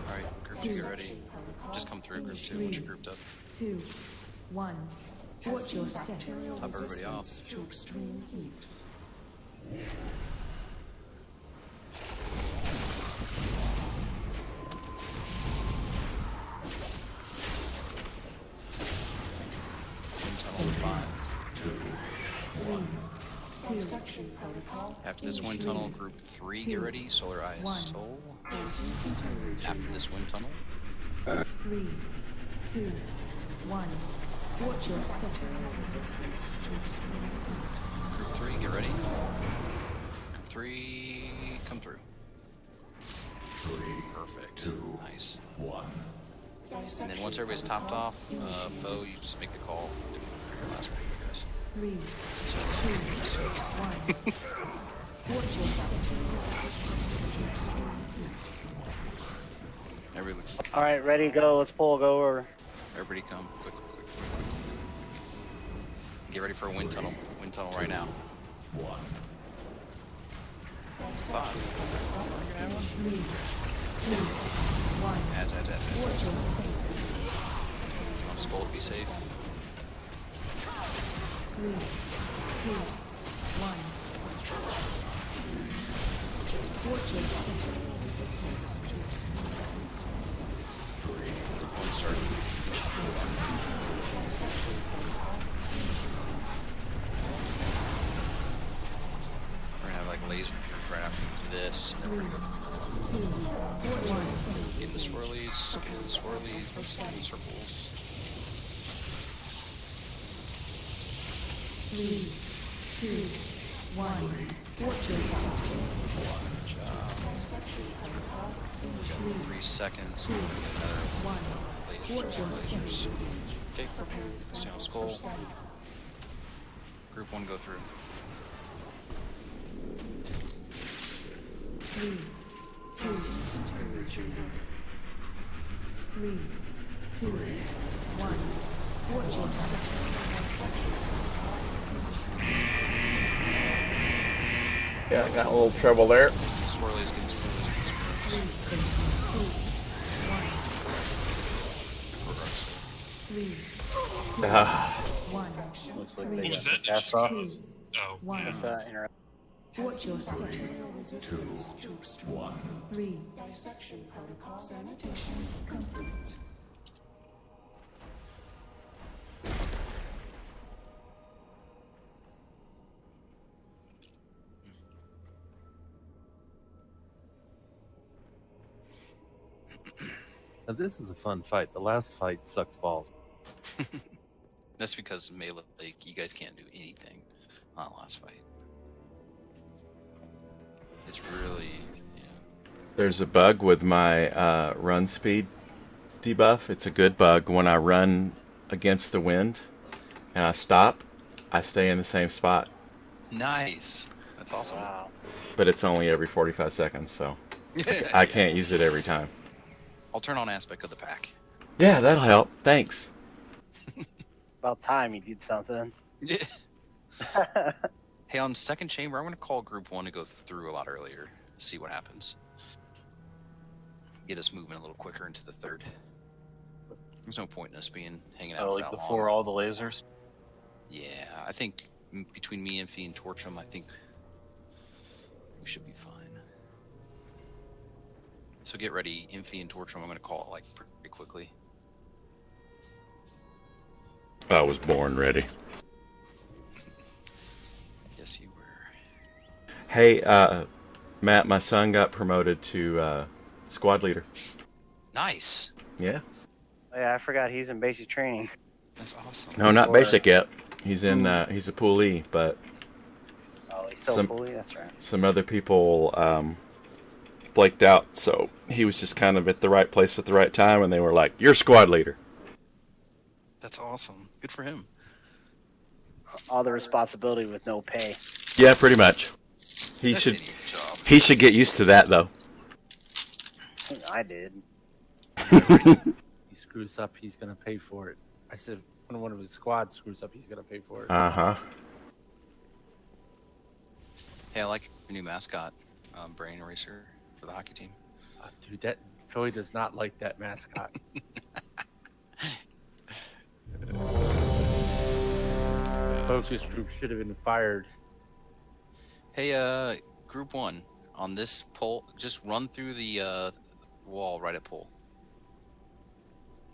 Alright, group 2, get ready. Just come through, group 2, once you're grouped up. 2, 1. Watch your step. Top everybody off. To extreme heat. After this wind tunnel, group 3, get ready. Solar Eye is Soul. After this wind tunnel. 3, 2, 1. Watch your step. Group 3, get ready. Group 3, come through. 3, perfect. 2, nice. 1. And then once everybody's topped off, foe, you just make the call for your last one, guys. 3, 2, 1. Watch your step. Everybody looks. All right, ready, go. Let's pull, go over. Everybody come, quick. Get ready for a wind tunnel. Wind tunnel right now. 1. 5. 3, 2, 1. Adds. Watch your step. You want Skull to be safe? 3, 2, 1. Watch your step. One start. swirlies, get in the swirlies, stay in the circles. 3, 2, 1. Watch your step. Good job. 3 seconds. We're gonna get another Watch your step. lasers. Okay, stay on skull. Group 1 go through. 3, 2, 3, 2, 1. Watch your step. Yeah, I got a little trouble there. Swirlies, getting swirlies. 3, 2, 1. 3, 2, Ah. 1. Looks like Three, they What was got that? the cast off. 2, Oh, 1. yeah. Just interrupt. Watch your step. 2, 1. 3, Dissection protocol sanitation complete. Now, this is a fun fight. The last fight sucked balls. That's because melee, like, you guys can't do anything on the last fight. It's really, yeah. There's a bug with my run speed debuff. It's a good bug. When I run against the wind and I stop, I stay in the same spot. Nice. That's awesome. Wow. But it's only every 45 seconds, so I can't use it every time. I'll turn on aspect of the pack. Yeah, that'll help. Thanks. About time you did something. Yeah. Hey, on second chamber, I'm going to call group 1 to go through a lot earlier. See what happens. Get us moving a little quicker into the third. There's no point in us hanging out Oh, for like that before long. all the lasers. Yeah, I think between me, Infy, and Torchum, I think we should be fine. So get ready, Infy and Torchum. I'm going to call it like pretty quickly. I was born ready. Yes, you were. Hey, Matt, my son got promoted to squad leader. Nice. Yeah. Oh, yeah, I forgot he's in basic training. That's awesome. No, not basic yet. He's in. He's a pool E, but Oh, he's still fully. That's right. some other people flaked out, so he was just kind of at the right place at the right time, and they were like, "You're squad leader." That's awesome. Good for him. All the responsibility with no pay. Yeah, pretty much. He That's should. an idiot job. He should get used to that, though. I did. He screws up, he's gonna pay for it. I said when one of his squad screws up, he's gonna pay for it. Uh-huh. Hey, I like your new mascot, Brain Eraser, for the hockey team. Dude, that Philly does not like that mascot. Focus group should have been fired. Hey, group 1, on this pole, just run through the wall right at pole.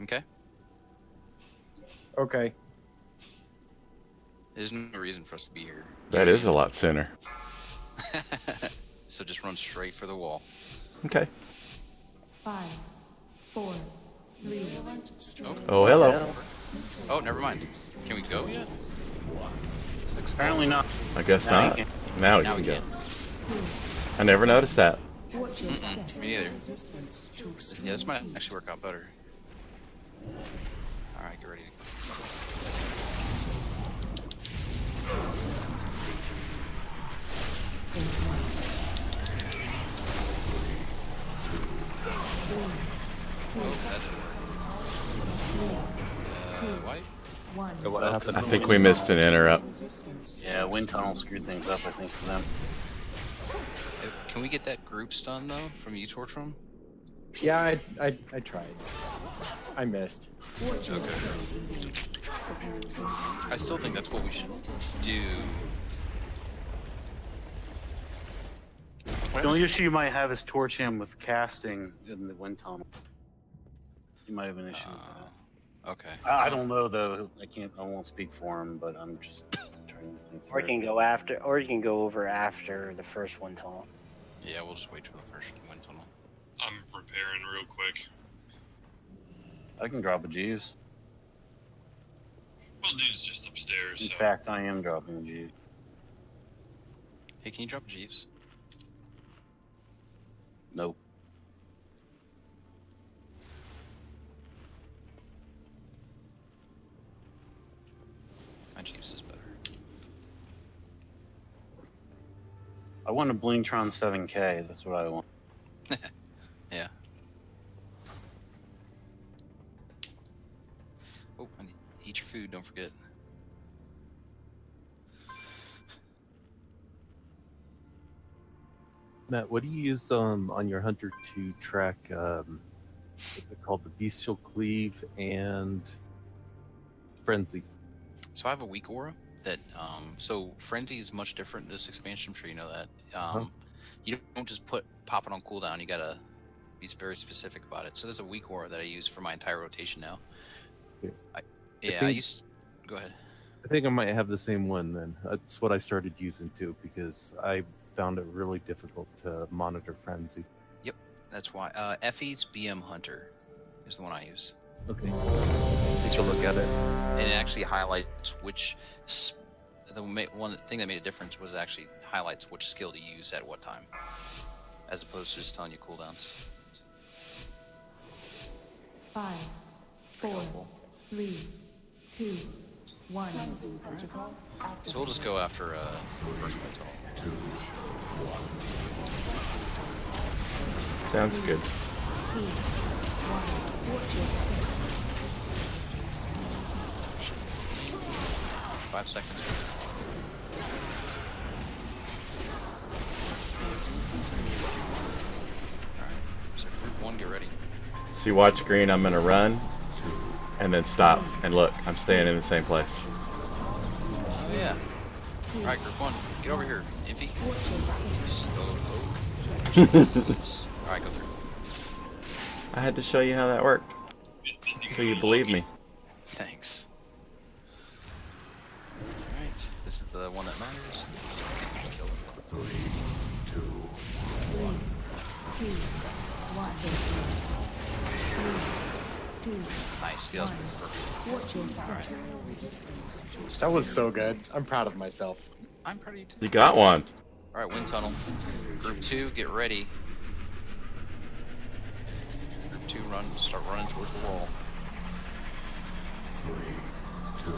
Okay? Okay. There's no reason for us to be here. That is a lot sooner. So just run straight for the wall. Okay. 5, 4, 3. Oh, hello. Oh, never mind. Can we go yet? Apparently not. I guess Now you not. can. Now we Now can we go. can. I never noticed that. Watch your step. Me neither. Yeah, this might actually work out better. Alright, get ready to go. White? So what happened? I think we missed an interrupt. Yeah, wind tunnel screwed things up, I think, for them. Can we get that group stun though from you, Torchum? Yeah, I tried. I missed. Okay. I still think that's what we should do. The only issue you might have is torch him with casting in the wind tunnel. You might have an issue with that. Okay. I don't know though. I won't speak for him, but I'm just trying to think. Or you can go after, or you can go over after the first wind tunnel. Yeah, we'll just wait till the first wind tunnel. I'm preparing real quick. I can drop a Jeeves. Well, dude's just upstairs. In So. fact, I am dropping a Jeeves. Hey, can you drop Jeeves? Nope. My Jeeves is better. I want a Blingtron 7K. That's what I want. Yeah. Oh, I need to eat your food. Don't forget. Matt, what do you use on your Hunter to track? What's it called? The Bestial Cleave and Frenzy. So I have a weak aura that so Frenzy is much different in this expansion. I'm sure you know that. You don't just pop it on cooldown. You gotta be very specific about it. So there's a weak aura that I use for my entire rotation now. I used. Go ahead. I think I might have the same one then. That's what I started using too because I found it really difficult to monitor Frenzy. Yep, that's why. Effie's BM Hunter is the one I use. Okay. Take a look at it. And it actually highlights which. One thing that made a difference was actually highlights which skill to use at what time, as opposed to just telling you cooldowns. 5, 4, 3, 2, 1. So we'll just go after first one total. Sounds good. 2, 1. Watch your step. 5 seconds. Alright, so group 1, get ready. See, watch green. I'm gonna run, and then stop and look. I'm staying in the same place. Oh yeah. Alright, group 1, get over here. Iffy. Alright, go through. I had to show you how that worked, so you believe me. Thanks. Alright, this is the one that matters. 3, 2, 1. 3, 2, Nice, that was perfect. watch your step. Alright. That was so good. I'm proud of myself. I'm proud of you too. You got one. Alright, wind tunnel. Group 2, get ready. Group 2, start running towards the wall. 3, 2,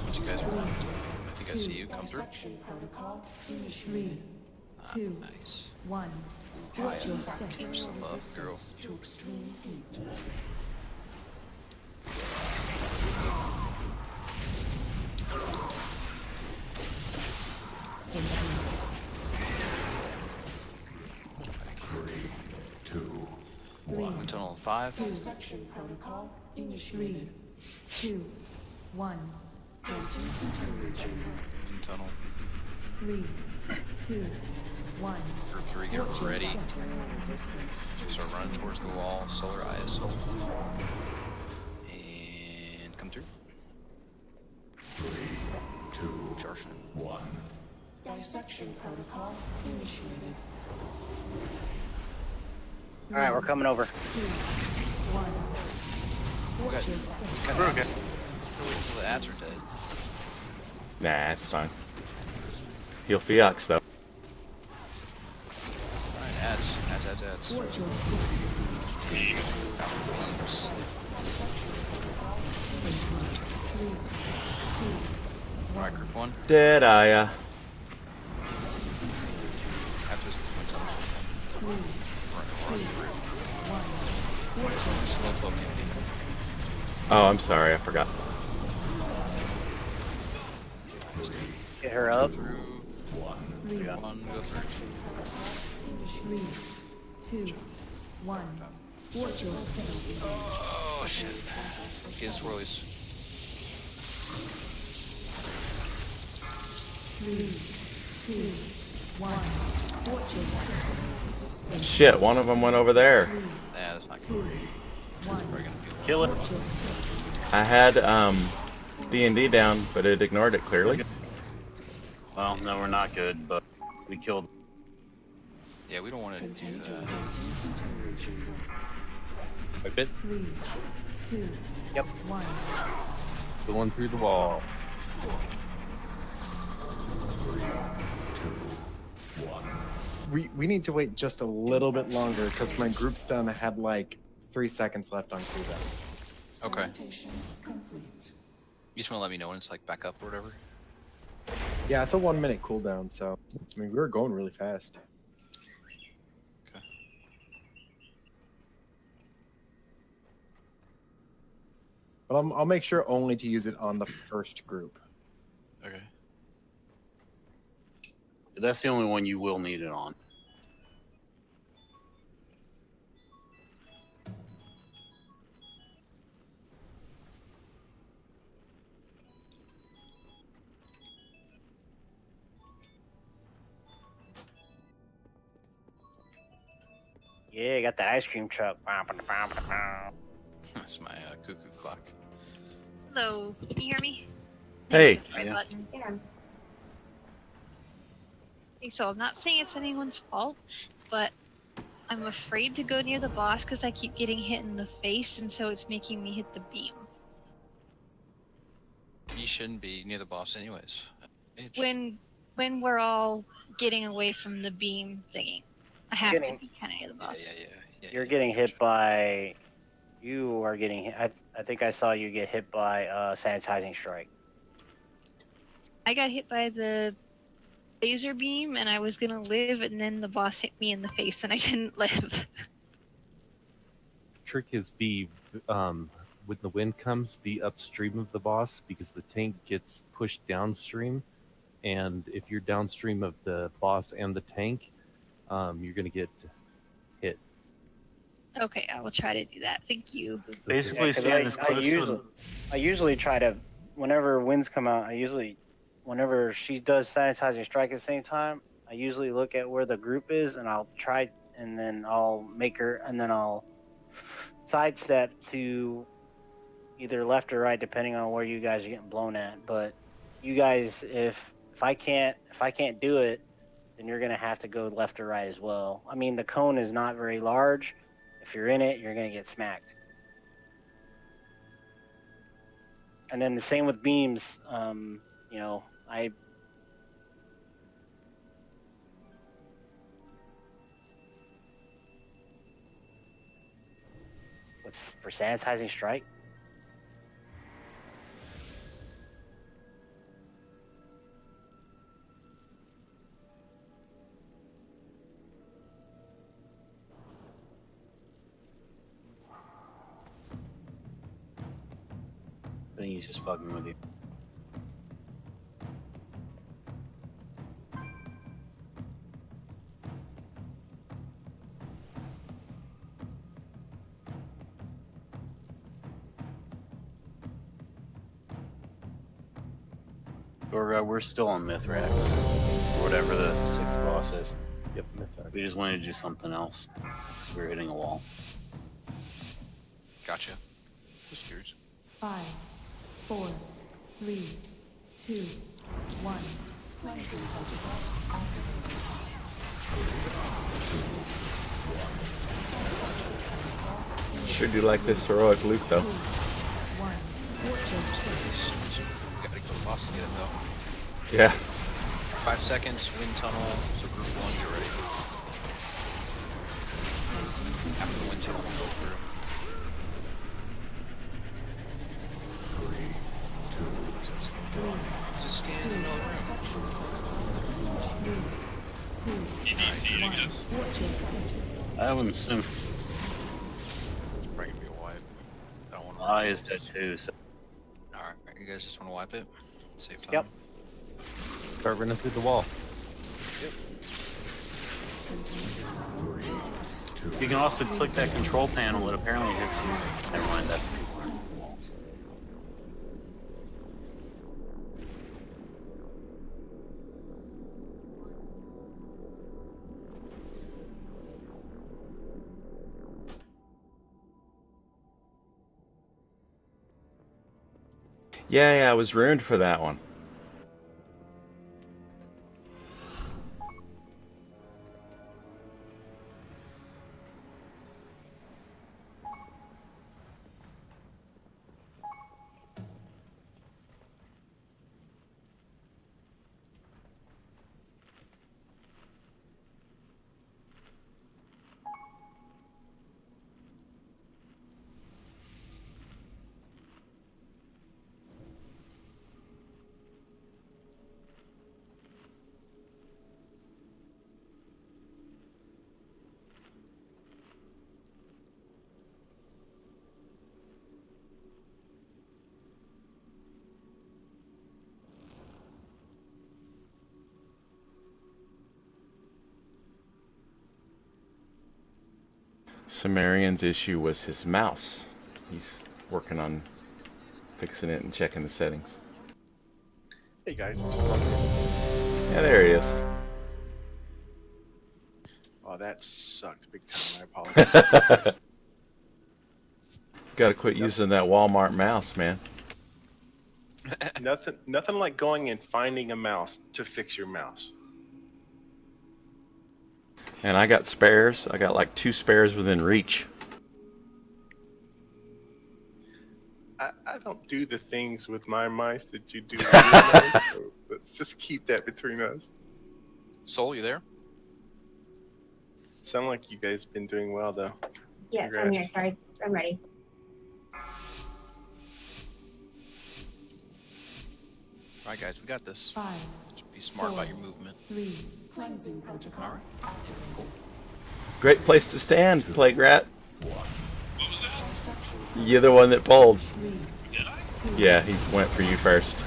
Once you guys are running, I think I see you come through. 3, 2, Nice. 1. Watch your step. Keep yourself up, girl. Wind tunnel 5. 3, 2, 1. Wind tunnel. 3, 2, 1. Group 3, get ready. Start running towards the wall. Solar ISO. And come through. 3, 2, Charge. 1. Dissection protocol initiated. All right, we're coming over. 2, 1. Watch your step. We're okay. Until the ads are dead. Nah, it's fine. He'll Fiax though. Alright, ads. Watch your step. Beams. 3, 2, Alright, group 1. Dead eye. After this wind tunnel. 3, 2, 1. Watch your step. Slow poke me. Oh, I'm sorry. I forgot. Get her up. Through. 3, Go through. 3, 2, 1. Watch your step. Oh shit. Getting swirlies. 3, 2, 1. Watch your step. Shit, one of them went over there. Nah, that's not 2, good. 1. Kill it. Watch your step. I had D&D down, but it ignored it clearly. Well, no, we're not good, but we killed. Yeah, we don't want to do that. I bet. 3, 2, 2, Yep. 1. Going through the wall. We need to wait just a little bit longer because my group stun had like 3 seconds left on cooldown. Okay. Salutation complete. You just want to let me know when it's like back up or whatever. Yeah, it's a 1 minute cooldown, so I mean we were going really fast. Okay. But I'll make sure only to use it on the first group. Okay. That's the only one you will need it on. Yeah, got that ice cream truck. That's my cuckoo clock. Hello, can you hear me? Hey. My button. Okay, so I'm not saying it's anyone's fault, but I'm afraid to go near the boss because I keep getting hit in the face, and so it's making me hit the beam. You shouldn't be near the boss anyways. When we're all getting away from the beam thingy, I have to be kind of near the boss. You're getting hit by. You are getting hit. I think I saw you get hit by sanitizing strike. I got hit by the laser beam, and I was gonna live, and then the boss hit me in the face, and I didn't live. Trick is be when the wind comes, be upstream of the boss because the tank gets pushed downstream, and if you're downstream of the boss and the tank, you're gonna get hit. Okay, I will try to do that. Thank you. Basically, stand as close to. I usually try to, whenever winds come out, whenever she does sanitizing strike at the same time, I usually look at where the group is and I'll try, and then I'll make her, and then I'll sidestep to either left or right, depending on where you guys are getting blown at. But you guys, if I can't do it, then you're gonna have to go left or right as well. I mean, the cone is not very large. If you're in it, you're gonna get smacked. And then the same with beams. What's for sanitizing strike? I think he's just fucking with you. Gorga, we're still on Mithrax, or whatever the sixth boss is. Yep, Mithrax. We just wanted to do something else. We were hitting a wall. Gotcha. Just curious. 5, 4, 3, 2, 1. Cleansing protocol activated. Sure do like this heroic loot though. 1. Gotta go to the boss to get it though. Yeah. 5 seconds, wind tunnel, so group 1, get ready. After the wind tunnel, we'll go through. 3, 2, 1. Just stands in over. EDC, I guess. I would assume Probably gonna be a wipe. I don't want to. I is dead too, so. Alright, you guys just want to wipe it? Save time. Yep. Start running through the wall. You can also click that control panel, it apparently hits you. Never mind, that's people. Yeah, I was ruined for that one. Sumerian's issue was his mouse. He's working on fixing it and checking the settings. Hey guys. Yeah, there he is. Oh, that sucked big time. I apologize. Got to quit using that Walmart mouse, man. Nothing like going and finding a mouse to fix your mouse. And I got spares. I got like 2 spares within reach. I don't do the things with my mice that you do with your mice, so let's just keep that between us. Soul, you there? Sound like you guys been doing well though. Yes, Congrats. I'm here. Sorry, I'm ready. All right, guys, we got this. 5, Just be smart 4, about your movement. 3, cleansing protocol. All right. Cool. Great place to stand, Plague Rat. What was that? You're the one that pulled. Did I? Yeah, he went for you first.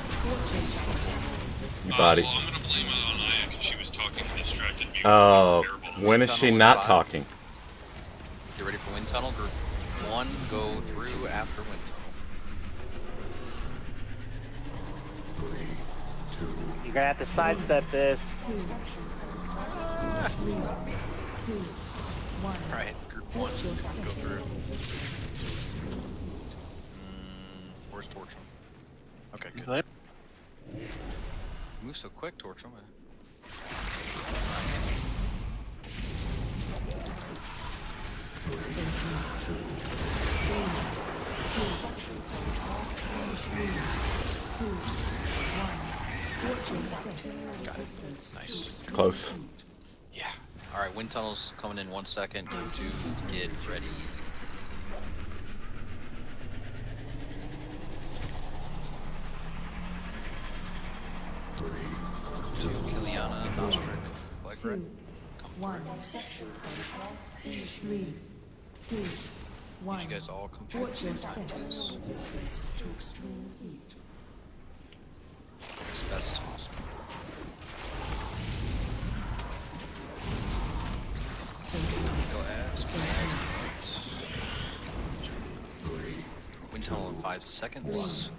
You body. Well, I'm gonna blame it on Aya because she was talking and distracted me. Oh, With when is she not talking? Get ready for wind tunnel. Group 1, go through after wind tunnel. You're gonna have to sidestep this. 2, 3, 2, 1. All right, group 1, Watch your go step. through. Where's Torchum? Okay, He's good. there. Move so quick, Torchum. Got it. Nice. Close. Yeah. All right, wind tunnel's coming in 1 second. Group 2, get ready. Two, Kiliana, Nostric, Black Red. 2, 1. 3, 2, 1. Need you guys all complete at Watch the your same time, step. please. As best as possible. Go ask. Wind tunnel in 5 seconds.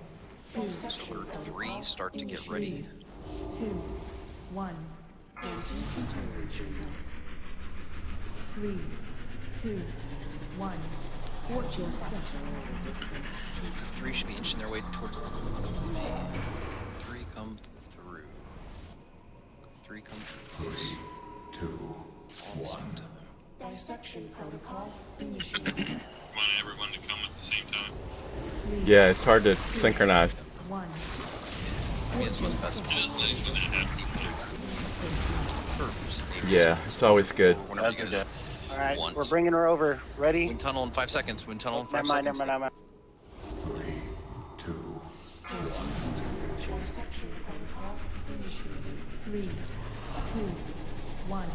2, So group 3, start to get ready. 2, 1. 3, 2, 1. Watch your step. 3 should be inching their way towards me. 3 come through. 3 come through. 3, 2, all at the same time. Dissection protocol initiated. Want everyone to come at the same time. Yeah, it's hard to synchronize. 1. I mean, it's what's best for It is nice when that happens. Yeah, it's always good. Whenever you guys All right, want. we're bringing her over. Ready? Wind tunnel in 5 seconds. Wind tunnel in 5 Never mind, seconds. never mind, never mind. Dissection protocol initiated. 3, 2, 1.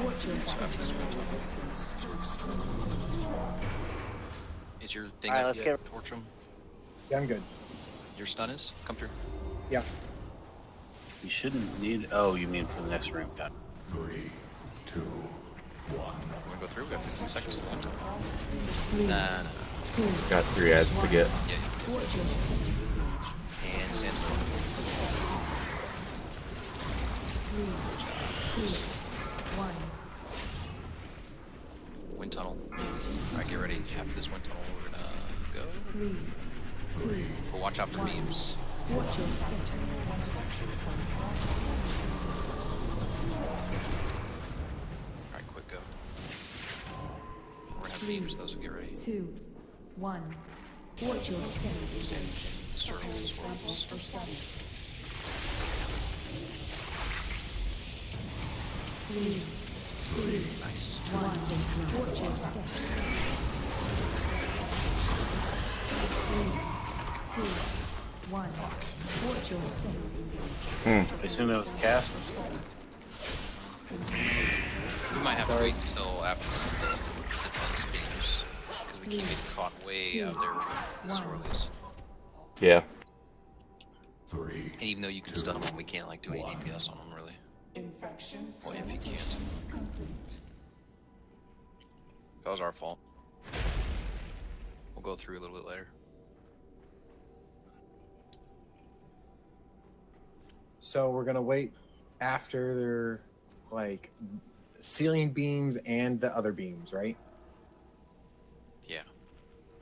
Watch your step. After this wind tunnel. Resistance to extreme Is your thing All right, up let's yet, Torchum? Yeah, I'm good. Your stun is? Come through. Yeah. You shouldn't need. Oh, you mean for the next room? Got it. 3, 2, 1. Wanna go through? We got 15 seconds to wind tunnel. 3, Nah. 2, Got 3 ads to get. Yeah. watch your step. And stand still. 3, 2, 1. Wind tunnel. Alright, get ready. After this wind tunnel, we're gonna go. 3, 2, But watch out for beams. watch your step. Alright, quick go. We're gonna have beams, though, so get ready. 2, 1. Watch your step. Circles, swirls. for study. 3, 2, Nice. 1. Watch your step. 3, 2, 1. Watch your step. I assume that was cast. We might have to wait until after the defense beams, because we keep getting caught way out there with the swirlies. Yeah. 3. And even though you can stun them, we can't like do any DPS on them really. Infection Well, if you sanitation can't. complete. That was our fault. We'll go through a little bit later. So we're gonna wait after their like ceiling beams and the other beams, right? Yeah.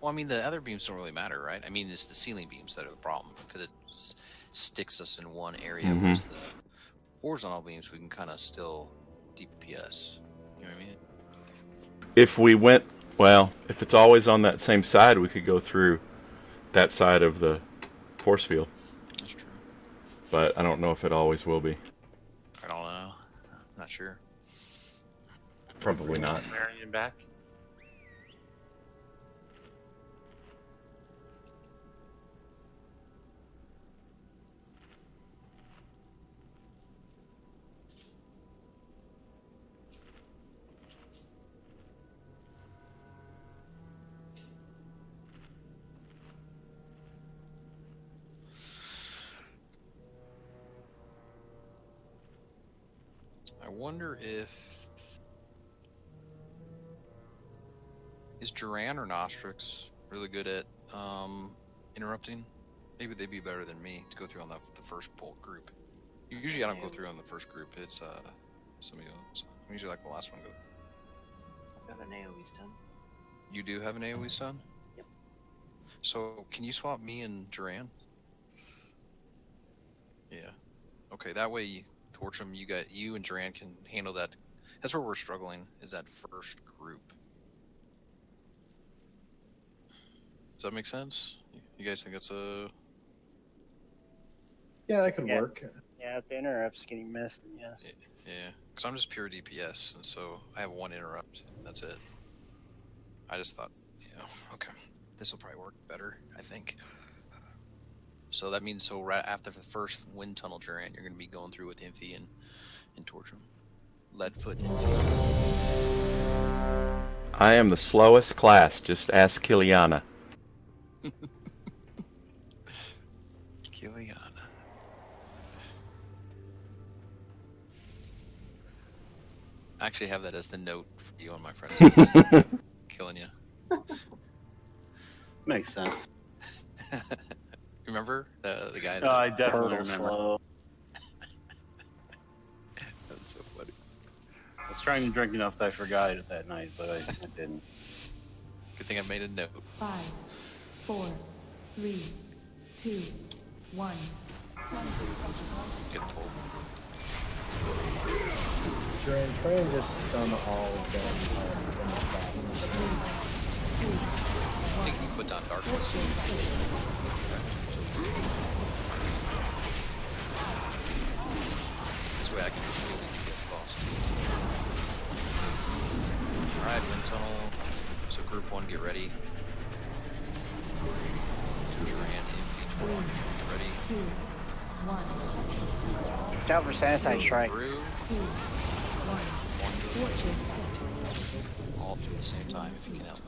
Well, I mean, the other beams don't really matter, right? I mean, it's the ceiling beams that are the problem because it sticks us in one area. Mhm. Whereas the horizontal beams, we can kind of still DPS. You know what I mean? If we went, well, if it's always on that same side, we could go through that side of the force field. That's true. But I don't know if it always will be. I don't know. Not sure. Probably not. Marion back. I wonder if is Duran or Nostrix really good at interrupting? Maybe they'd be better than me to go through on the first bolt group. Usually I don't go through on the first group. It's somebody else. I'm usually like the last one to go. I have an AoE stun. You do have an AoE stun? Yep. So can you swap me and Duran? Yeah. Okay, that way you torch them. You and Duran can handle that. That's where we're struggling, is that first group. Does that make sense? You guys think that's a... Yeah, that could Yeah. work. Yeah, if the interrupt's getting missed, yes. Yeah, because I'm just pure DPS, and so I have one interrupt. That's it. I just thought, okay, this will probably work better, I think. So that means, so right after the first wind tunnel Duran, you're going to be going through with Infi and torch him. Leadfoot Infi. I am the slowest class. Just ask Kiliana. Kiliana. I actually have that as the note for you on my friends list. Killing you. Makes sense. Remember the guy? Oh, I definitely Turtle remember. flow. That was so funny. I was trying to drink enough that I forgot it that night, but I didn't. Good thing I made a note. 5, 4, 3, 2, 1. Get told. Try and just stun all of them in the class. I think you put down darkness. This way I can really get boss. Alright, wind tunnel. So group 1, get ready. Duran, Infi, Torch, get ready. 2, 1. Watch out for Sandside Strike. Through. 2, 1. Watch your step. All at the same time if you can help it.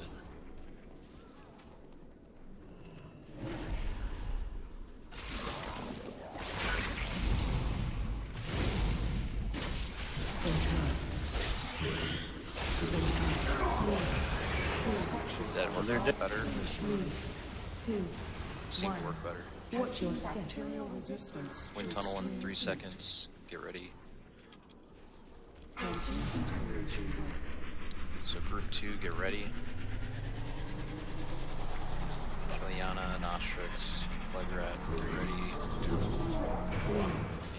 Is that work better? 3, 2, Seem to 1. work better. Watch your step. Bacterial resistance. Wind tunnel in 3 seconds. Get ready. Anti-containment chamber. So group 2, get ready. Kiliana, Nostrix, Plegrat, get ready. 3,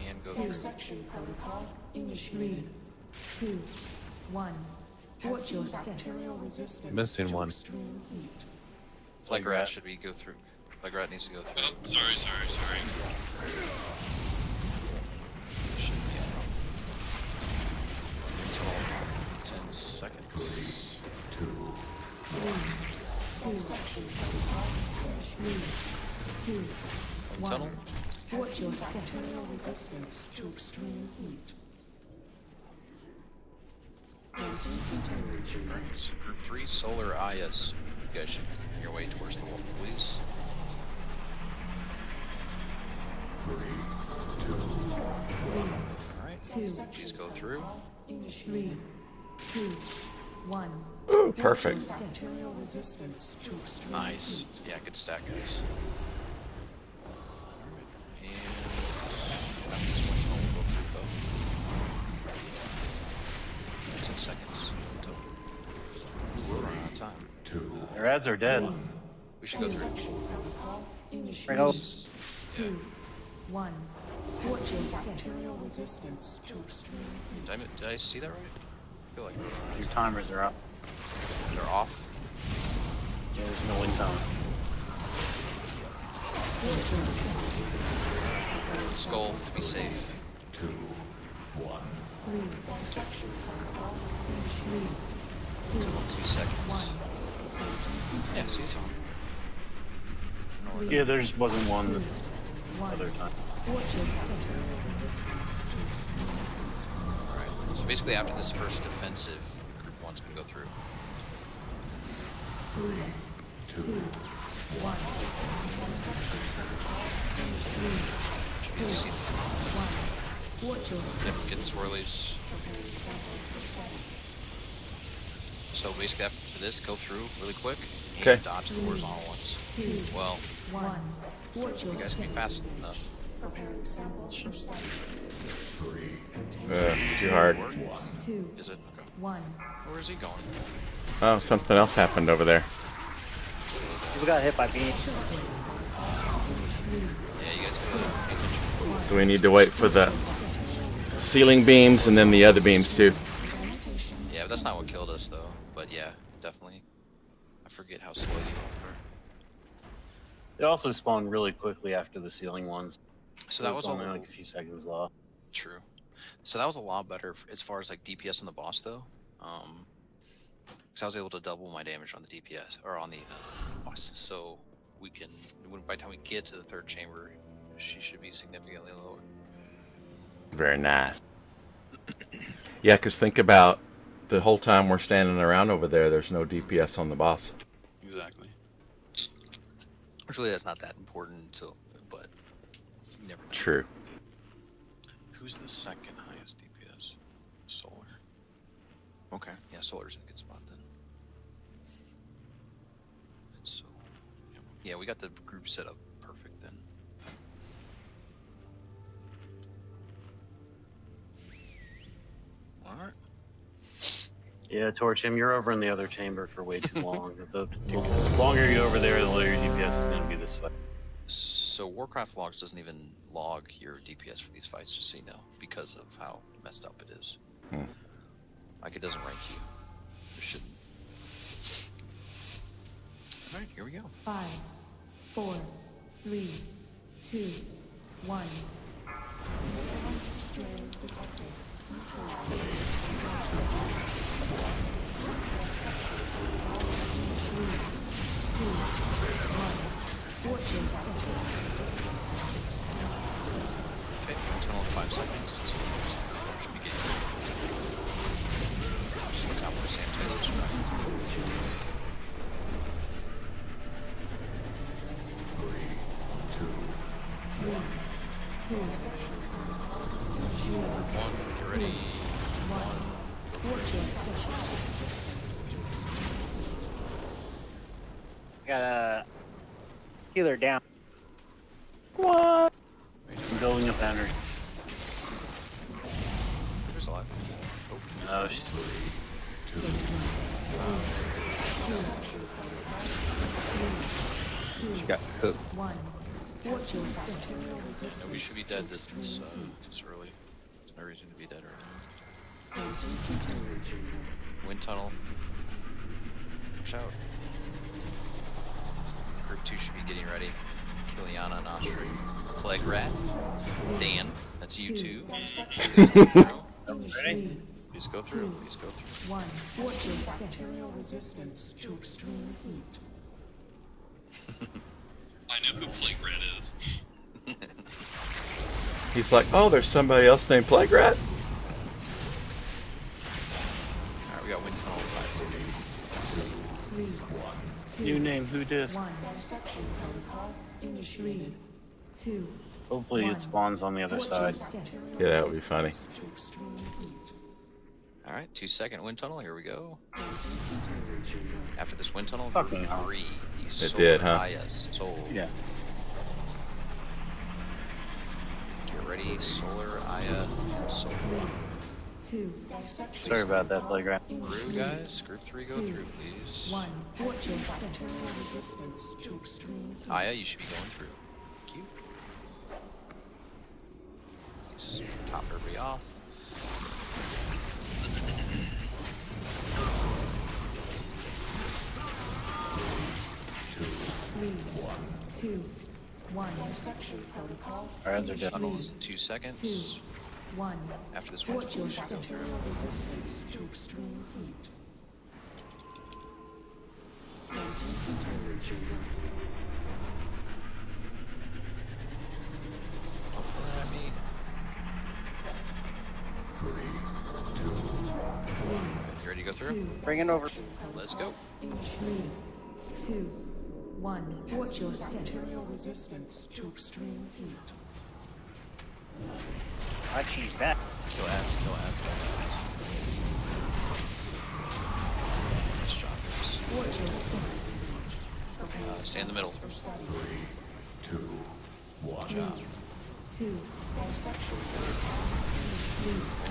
And go through. Section protocol 3, initiated. 2, 1. Watch your step. Bacterial resistance Missing to one. extreme heat. Plegrat should be go through. Plegrat needs to go through. Oh, sorry. Should be until 10 seconds. 3, 2, 3, 2, Wind tunnel. 1. Watch your step. Bacterial resistance to extreme heat. Anti-containment chamber. Alright, so group 3, Solar IS. You guys should on your way towards the wall, please. 3, 2, 1. Alright, Two. please go through. 3, 2, 1. Ooh, perfect. Bacterial resistance to extreme Nice. heat. Yeah, good stack, guys. And after this one, we'll go through both. 10 seconds until we're running out of time. Their ads are dead. We should go through. Right over. 2, 1. Watch your step. Bacterial resistance to extreme heat. Did I see that right? I feel like Your timers are up. they're off. Yeah, there's no wind tunnel. Skull to be safe. 2, 1. 2 seconds. Yeah, see it's on. Yeah, there just wasn't one the other time. Alright, so basically after this first defensive, group one's gonna go through. 3, 2, 1. Watch your step. Yep, getting swirlies. So basically after this, go through really quick and Okay. dodge the horizontal ones. 2, Well, 1. Watch you your guys can be step. fast enough. Preparing samples for study. It's too hard. 2, Is it? Okay. 1. Where is he going? Oh, something else happened over there. People got hit by beams. Yeah, you guys can pay attention. So we need to wait for the ceiling beams and then the other beams too. Yeah, but that's not what killed us though. But yeah, definitely. I forget how slow you are. It also spawned really quickly after the ceiling ones. So that was only a- like a few seconds long. True. So that was a lot better as far as like DPS on the boss though. Because I was able to double my damage on the DPS or on the boss. So we can, by the time we get to the third chamber, she should be significantly lower. Very nice. Yeah, because think about the whole time we're standing around over there, there's no DPS on the boss. Exactly. Actually, that's not that important until, but you never know. True. Who's the second highest DPS? Solar. Okay, yeah, Solar's in a good spot then. So, yeah, we got the group set up perfect then. All right. Yeah, Torchim, you're over in the other chamber for way too long. The longer you go over there, the lower your DPS is going to be this fight. So Warcraft Logs doesn't even log your DPS for these fights, just so you know, because of how messed up it is. Like it doesn't rank you. It shouldn't. All right, here we go. 5, 4, 3, 2, 1. Strain detected. Watch your step. Okay, internal 5 seconds. Should be getting just look out for the same type of strike. 2, 1, get ready. 1. Watch your step. Got a healer down. What? I'm building up energy. There's a lot. Oh, she's... She got hooked. 1. Watch your step. And we should be dead this early. There's no reason to be dead early. Wind tunnel. Watch out. Group 2 should be getting ready. Kiliana and Ostri. Plague Rat. Dan, that's you too. Ready? Please go through. Please go through. 1. Watch your step. Bacterial resistance to extreme heat. I know who Plague Rat is. He's like, oh, there's somebody else named Plague Rat? Alright, we got wind tunnel in 5 seconds. 3, New name, who dis? 1. Dissection protocol initiated. 2. Hopefully it spawns on the other Watch your side. step. Yeah, that would be funny. To extreme heat. All right, 2-second wind tunnel. Here we go. After this wind tunnel, Fucking group hell. 3. It did, huh? Yes, Soul. Yeah. Get ready, Solar, Aya, and Soul. 2, Sorry about that, playground. Through, guys. Group 3, go through, please. 1. Watch your step. Resistance to extreme heat. Aya, you should be going through. Thank you. Just top everybody off. Three, 2, 1. Section protocol. Our heads are dead. Tunnels in 2 seconds. 2, 1. After this one, Watch your step. Material resistance to extreme heat. Transmission chamber. at me. 3, 2, You ready to go through? Bring it over. Let's go. 3, 2, 1. Watch your step. Material resistance to extreme heat. I choose that. Kill ads, kill ads, kill ads. Nice job, guys. Watch your step. Stay in the middle. 3, 2, 1. Good job. 2, Wind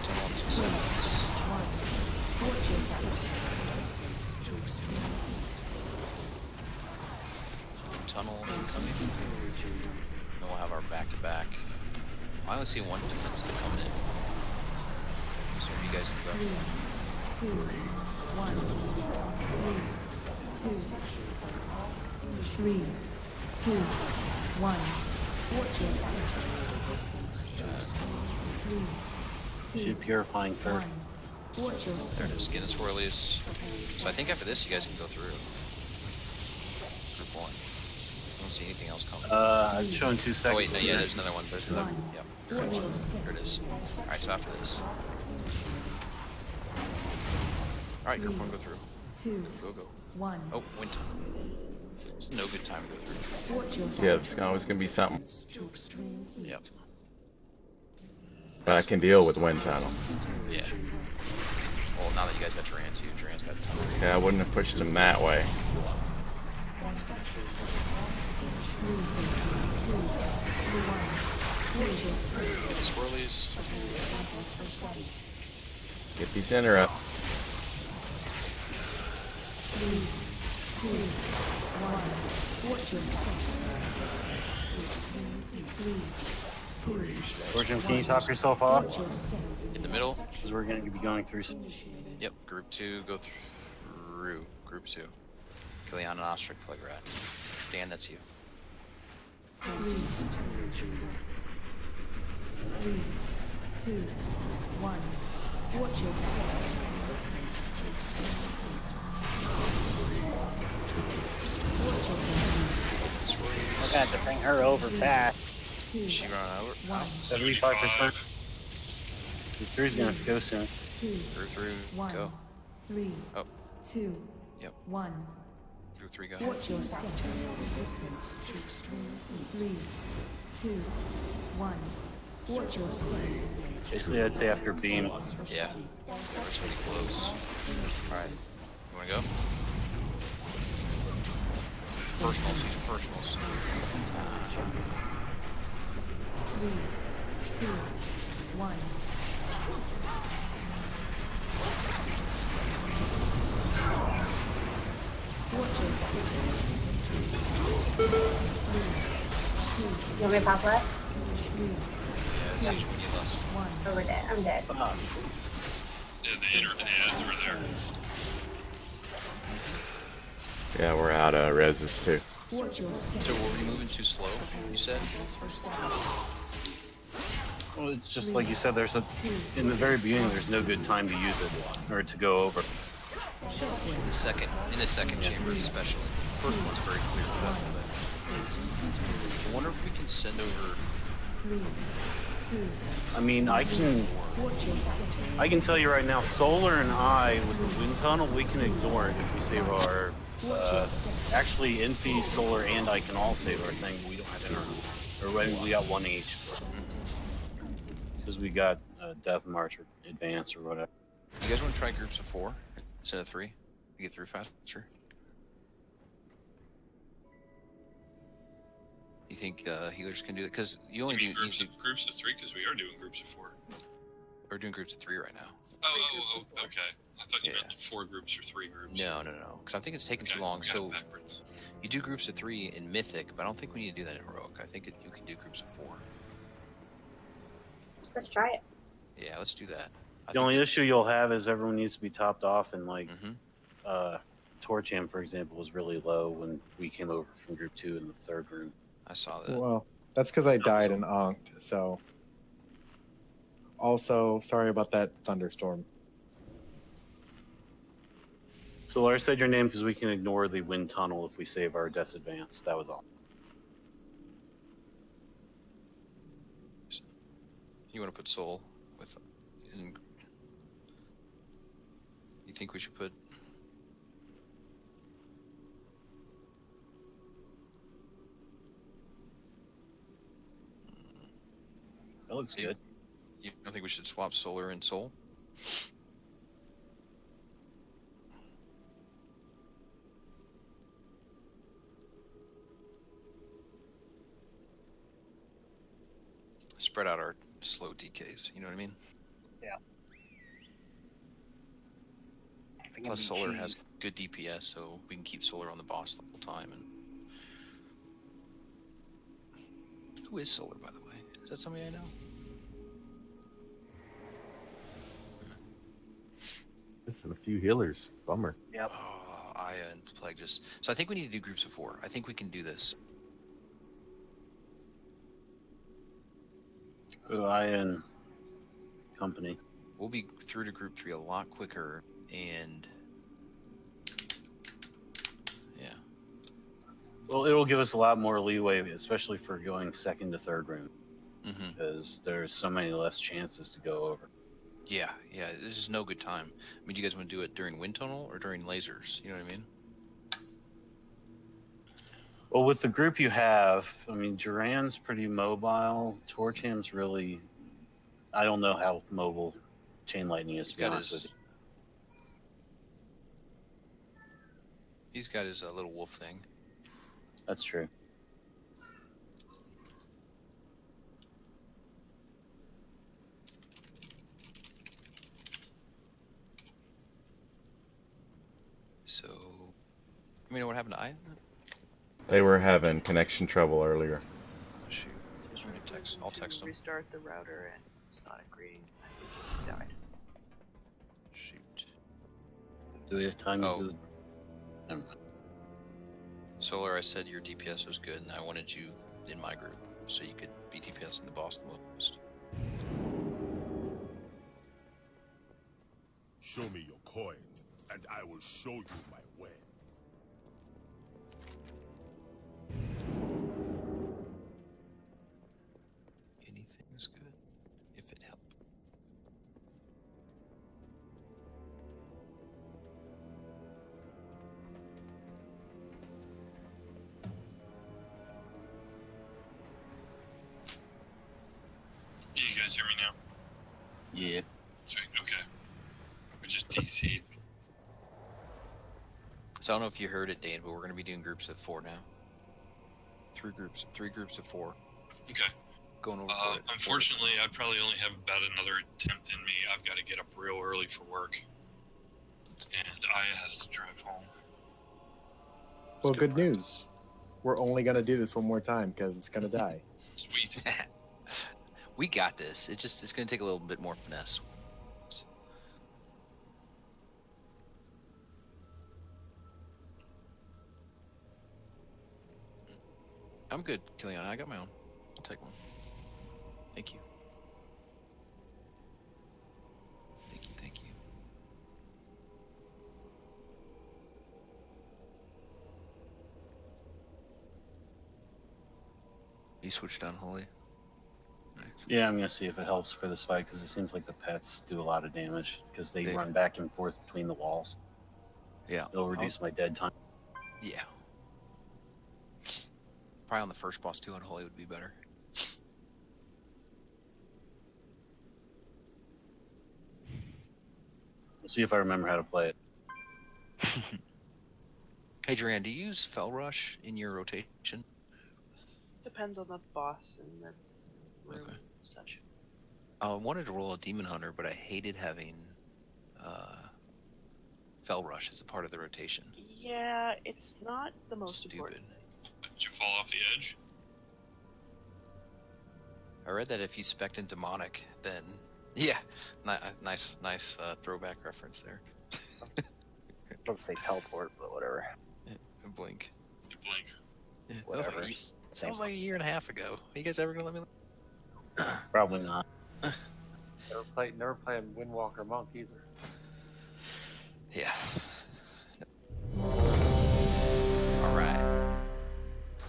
tunnel in 2 seconds. 1. Watch your step. Wind tunnel incoming. Then we'll have our back-to-back. I only see one defensive coming in. So you guys can go. 3, 2, 1. 3, 2, 1. Watch your step. 3, 2, Ship purifying first. 1. Watch your There step. it is. Get the swirlies. So I think after this, you guys can go through. Group 1. I don't see anything else coming. I'm showing 2 seconds. Oh wait, no, yeah, there's another one. There's another one. Yep. Watch your step. There it is. Alright, so after this. Alright, group 1, go through. 2, Go, go. 1. Oh, wind tunnel. It's no good time to go through. Watch your Yeah, step. it's always gonna be something. To extreme heat. Yep. But I can deal with wind tunnel. Yeah. Well, now that you guys got Duran too, Duran's got tons of Yeah, I wouldn't have pushed him that way. 3, 2, 1. Watch your step. Get the swirlies. Get the center up. 3, 2, 1. Watch your step. 3, 2, Fortune, can you top yourself off? watch your step. In the middle. Because we're going to be going through. Yep. Group 2, go through. Group 2. Kilian and Ostrich, Plagrad. Dan, that's you. 3, 2, 1. Watch your step. Watch your step. I got to bring her over fast. 2, She run over. 1. 75%. Group 3's going to go soon. 2, Group 3, 1. go. 3, Oh, 2, Yep. 1. Group 3, go. Watch your step. Resistance to extreme heat. 3, 2, 1. Watch your step. Basically, I'd say after beam. Yeah. Everyone's pretty close. Alright. You wanna go? Personals, use your personals. 3, 2, 1. Watch your step. 3, 2, You want me to pop left? 3, Yeah, it's usually when you lost. 1. Oh, we're dead. I'm dead. Yeah, the inner ads were there. Yeah, we're out of reses too. Watch your step. So were we moving too slow, you said? Well, it's just like you said, there's a. In the very beginning, there's no good time to use it or to go over. In the second chamber especially. First one's very clear cut. I wonder if we can send over 3, 2, I mean, I watch your step. can tell you right now, Solar and I, with the wind tunnel, we can ignore it if we save our. Actually, NP, Solar, and I can all save our thing. But we don't have to. Or when we got one each. Because we got Death March or Advance or whatever. You guys want to try groups of 4 instead of 3 to get through faster? You think healers can do it? Because you only do groups of 3 because we are doing groups of 4. We're doing groups of 3 right now. Oh, okay. I thought you meant 4 groups or 3 groups. No. Because I think it's taking too long. So backwards. You do groups of 3 in Mythic, but I don't think we need to do that in Heroic. I think you can do groups of 4. Let's try it. Yeah, let's do that. The only issue you'll have is everyone needs to be topped off, and like Mm-hmm. Torcham, for example, was really low when we came over from Group 2 in the 3rd room. I saw that. Well, that's because I died in Ankh, so. Also, sorry about that thunderstorm. So Laura said your name because we can ignore the wind tunnel if we save our disadvance. That was all. You want to put Soul with? You think we should put? That looks good. You don't think we should swap Solar and Soul? Spread out our slow DKs, you know what I mean? Yeah. Plus Solar has good DPS, so we can keep Solar on the boss the whole time. And who is Solar, by the way? Is that somebody I know? Missing a few healers. Bummer. Yep. Oh, Aya and Plague just. So I think we need to do groups of 4. I think we can do this. Aya and company. We'll be through to group 3 a lot quicker, and yeah. Well, it'll give us a lot more leeway, especially for going 2nd to 3rd room, because there's so many less chances to go over. Yeah, this is no good time. I mean, do you guys want to do it during wind tunnel or during lasers? You know what I mean? Well, with the group you have, I mean, Duran's pretty mobile. Torcham's really, I don't know how mobile Chain Lightning is, to be honest with you. He's got his little wolf thing. That's true. So, you know what happened to Aya? They were having connection trouble earlier. Shoot. I'll text him. Restart the router and it's not agreeing. I think he died. Shoot. Do we have time to do it? Solar, I said your DPS was good, and I wanted you in my group so you could be DPS in the boss the most. Show me your coin, and I will show you my wares. Anything is good, if it helps. You guys hear me now? Yeah. Sweet, okay. We just DC'd. So I don't know if you heard it, Dane, but we're going to be doing groups of 4 now. 3 groups of 4. Okay. Going over for it. Unfortunately, I probably only have about another attempt in me. I've got to get up real early for work. And Aya has to drive home. Well, good news. We're only going to do this one more time because it's going to die. Sweet. We got this. It's going to take a little bit more finesse. I'm good, Killian. I got my own. I'll take one. Thank you. Thank you. You switched on Holy? Nice. Yeah, I'm going to see if it helps for this fight, because it seems like the pets do a lot of damage, because they run back and forth between the walls. Yeah. It'll reduce my dead time. Yeah. Probably on the first boss too on Holy would be better. see if I remember how to play it. Hey, Duran, do you use Fell Rush in your rotation? Depends on the boss and the room and such. I wanted to roll a Demon Hunter, but I hated having Fell Rush as a part of the rotation. Yeah, it's not the most important thing. Did you fall off the edge? I read that if you spec'd in Demonic, then yeah, nice throwback reference there. Let's say teleport, but whatever. Blink. Blink. Yeah, Whatever. That was like a year and a half ago. Are you guys ever gonna let me? Probably not. Never played Windwalker Monk either. Yeah.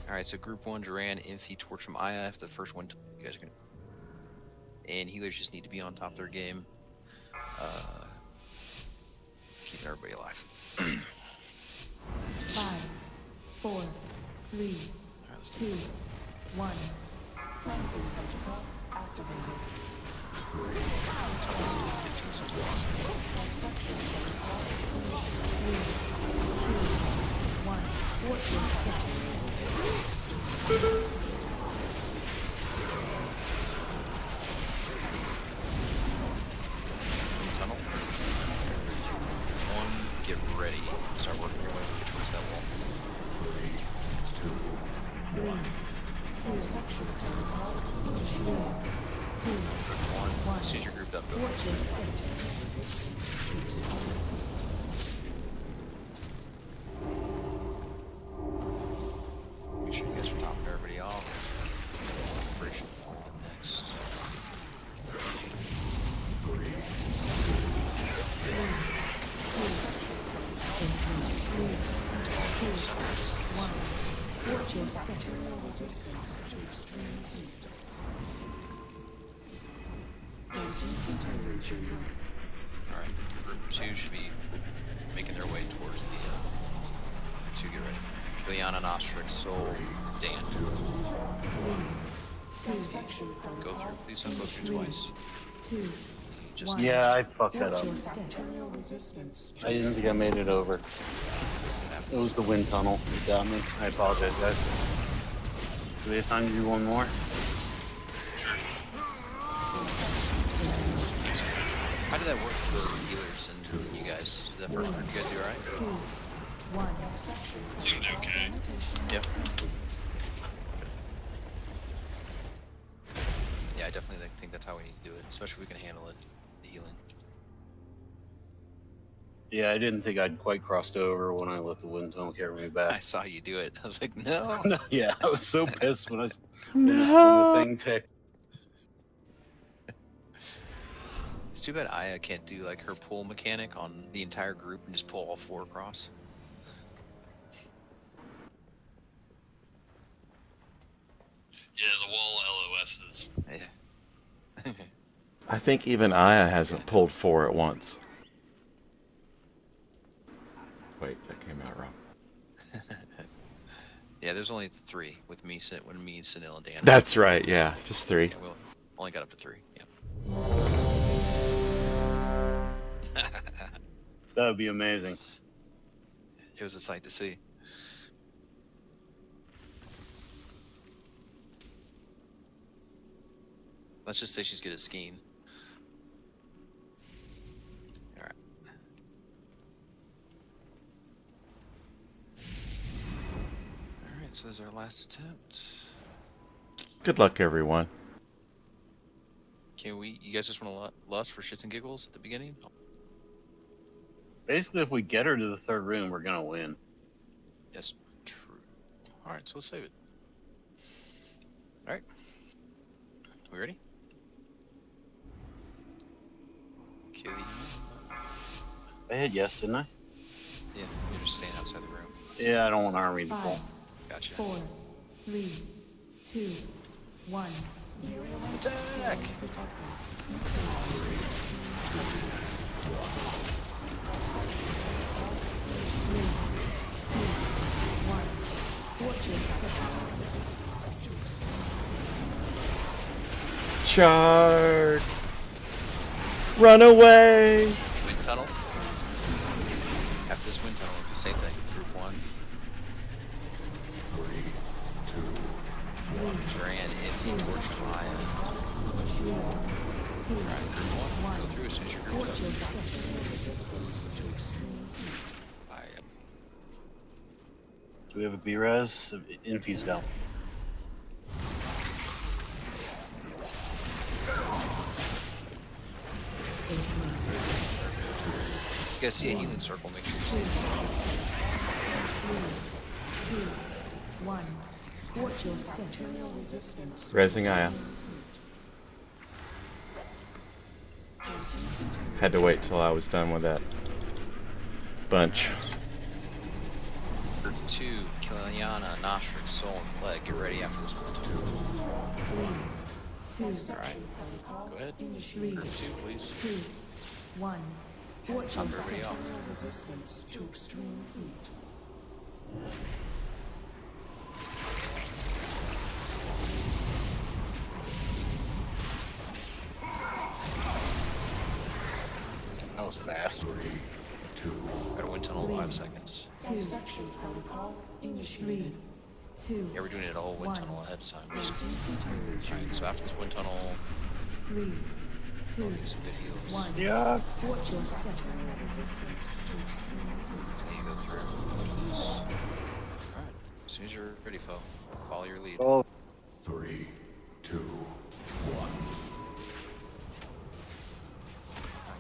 Alright, so group 1, Duran, Infi, Torch from Aya. If the first one, you guys are gonna. And healers just need to be on top of their game. Keeping everybody alive. 5, 4, 3, 2, 1. Cleansing protocol activated. 15 seconds. Dissection protocol initiated. 3, 2, 1. Watch your step. Tunnel. 1, get ready. Start working your way towards that wall. 3, 2, Dissection protocol initiated. 1. As soon as you're grouped up, go. watch your step. Make sure you guys are topping everybody off. Operation point next. 1. Watch your step. Material resistance to extreme heat. Anti-containment chamber. Alright, group 2 should be making their way towards the. Group 2, get ready. Kiliana, Nostrix, Soul, Dan. Dissection Go through. Please don't go through twice. 2. Just Yeah, I fucked that up. Material resistance to I didn't think I made it over. It was the wind tunnel that got me. I apologize, guys. Do we have time to do one more? How did that work for healers and you guys? Did that first one, you guys do alright? 2, 1. Seemed okay. Yep. Yeah, I definitely think that's how we need to do it, especially if we can handle it, the healing. Yeah, I didn't think I'd quite crossed over when I let the wind tunnel carry me back. I saw you do it. I was like, no. Yeah, I was so pissed when when the thing ticked. It's too bad Aya can't do like her pull mechanic on the entire group and just pull all 4 across. Yeah, the wall LOSs. Yeah. I think even Aya hasn't pulled 4 at once. Wait, that came out wrong. Yeah, there's only 3 with me, when me, Sunil, and Dan. That's right, yeah, just 3. Yeah, we only got up to 3. Yeah. That would be amazing. It was a sight to see. Let's just say she's good at skiing. Alright. Alright, so this is our last attempt. Good luck, everyone. Can we, you guys just want to lust for shits and giggles at the beginning? Basically, if we get her to the 3rd room, we're gonna win. Yes, true. Alright, so let's save it. Alright. We ready? Kill you. I hit yes, didn't I? Yeah, you're just staying outside the room. Yeah, I don't want army to 5, fall. Gotcha. 4, 3, 2, 1. Attack! Charge! Run away! Wind tunnel. need torch and Maya. Alright, group one. Go through as soon as your group's up. Alright. Do we have a B-res? Infuse down. You guys see a healing circle, make sure you see it. 3, 2, 1. Watch your step. Resing Aya. Had to wait till I was done with that bunch. For 2, Kiliana, Nostrix, Soul, and Plague. Get ready after this one. 2, Alright. Go ahead. 3, Group 2, please. 2, 1. Watch your Everybody step. off. Resistance to extreme heat. That was fast. Got a wind tunnel, 5 seconds. Dissection protocol initiated. 2, Yeah, we're doing it a whole wind tunnel ahead of time. Anti-containment Alright, so after this wind tunnel, 3, 2, we'll get some good heals. 1. Yeah. Watch your step. resistance to extreme heat. And you go through. Alright, as soon as you're ready, foe, follow your lead. Oh, 3, 2, 1.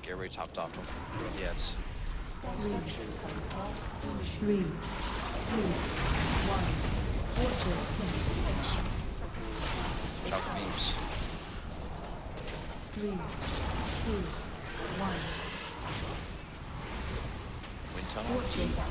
Get everybody topped off. Don't forget the ads. Dissection protocol 3, 2, 1. Watch your step. Chop the beams. 3, 2, 1. Wind tunnel. Watch your step.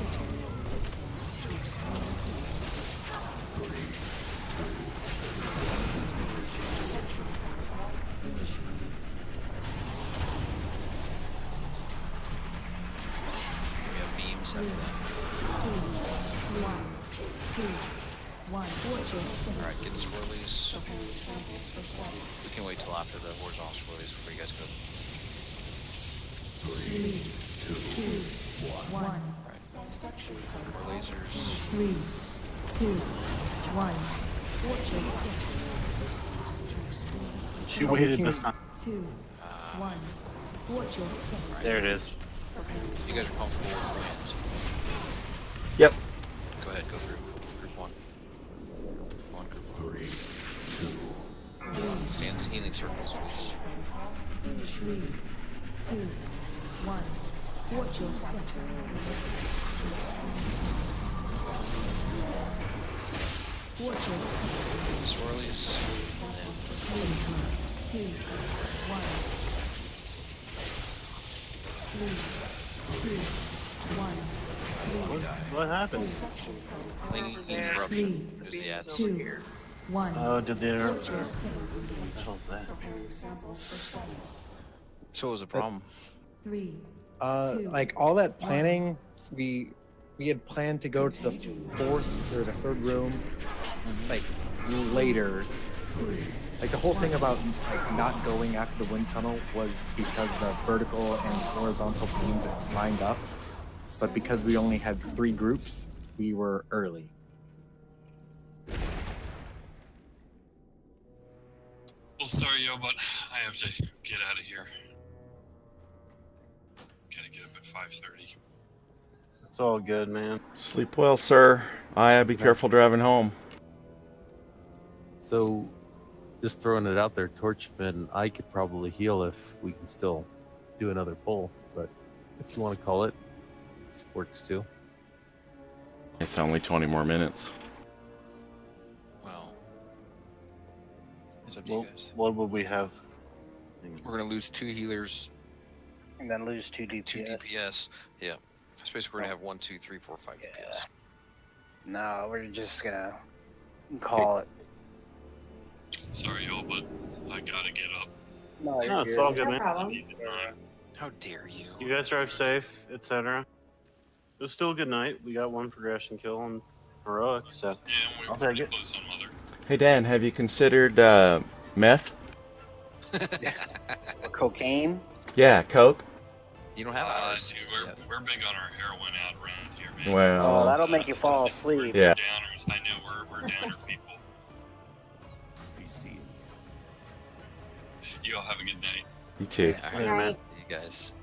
We have beams after that. 2, 1, 2, 1. Watch your step. Alright, get the swirlies. We can wait till after the horizontal swirlies before you guys go. 3, 2, 1. Alright. More lasers. 3, 2, 1. Watch your step. She waited this time. 2, 1. Watch your step. There it is. You guys are comfortable with commands. Yep. Go ahead, go through. Group 1. Group 1, group 1. Stand in healing circles, please. 3, 2, 1. Watch your step. Watch your step. Swirlies. And then 3, 2, 1. 3, 2, 1. What happened? clinging corruption. There's the ads. 2, 1. Oh, did they? Watch your step. What the hell's that? So what was the problem? 3, Like all that planning, we had planned to go to the fourth or the third room, like later. Like the whole thing about like not going after the wind tunnel was because the vertical and horizontal beams lined up, but because we only had 3 groups, we were early. Well, sorry, yo, but I have to get out of here. Gotta get up at 5:30. It's all good, man. Sleep well, sir. Aya, be careful driving home. So, just throwing it out there, Torchman, I could probably heal if we can still do another pull, but if you want to call it, it works too. It's only 20 more minutes. Well, it's up to you guys. What would we have? We're gonna lose 2 healers, and then lose 2 DPS. 2 DPS. Yeah. Basically, we're gonna have 1, 2, 3, 4, 5 DPS. No, we're just gonna call it. Sorry, yo, but I gotta get up. No, No, it's all good, No man. problem. How dare you? You guys drive safe, etc. It was still a good night. We got 1 progression kill on heroic, so Yeah, and we I'll were take pretty it. close on Mother. Hey, Dan, have you considered meth? Or cocaine. Yeah, coke. You don't have eyes. Dude, we're big on our heroin out around here, man. Well, Oh, that'll make you fall asleep. Yeah. Downers. I know we're downer people. You all have a good night. You too. Yeah, Later, man. Right. See you guys.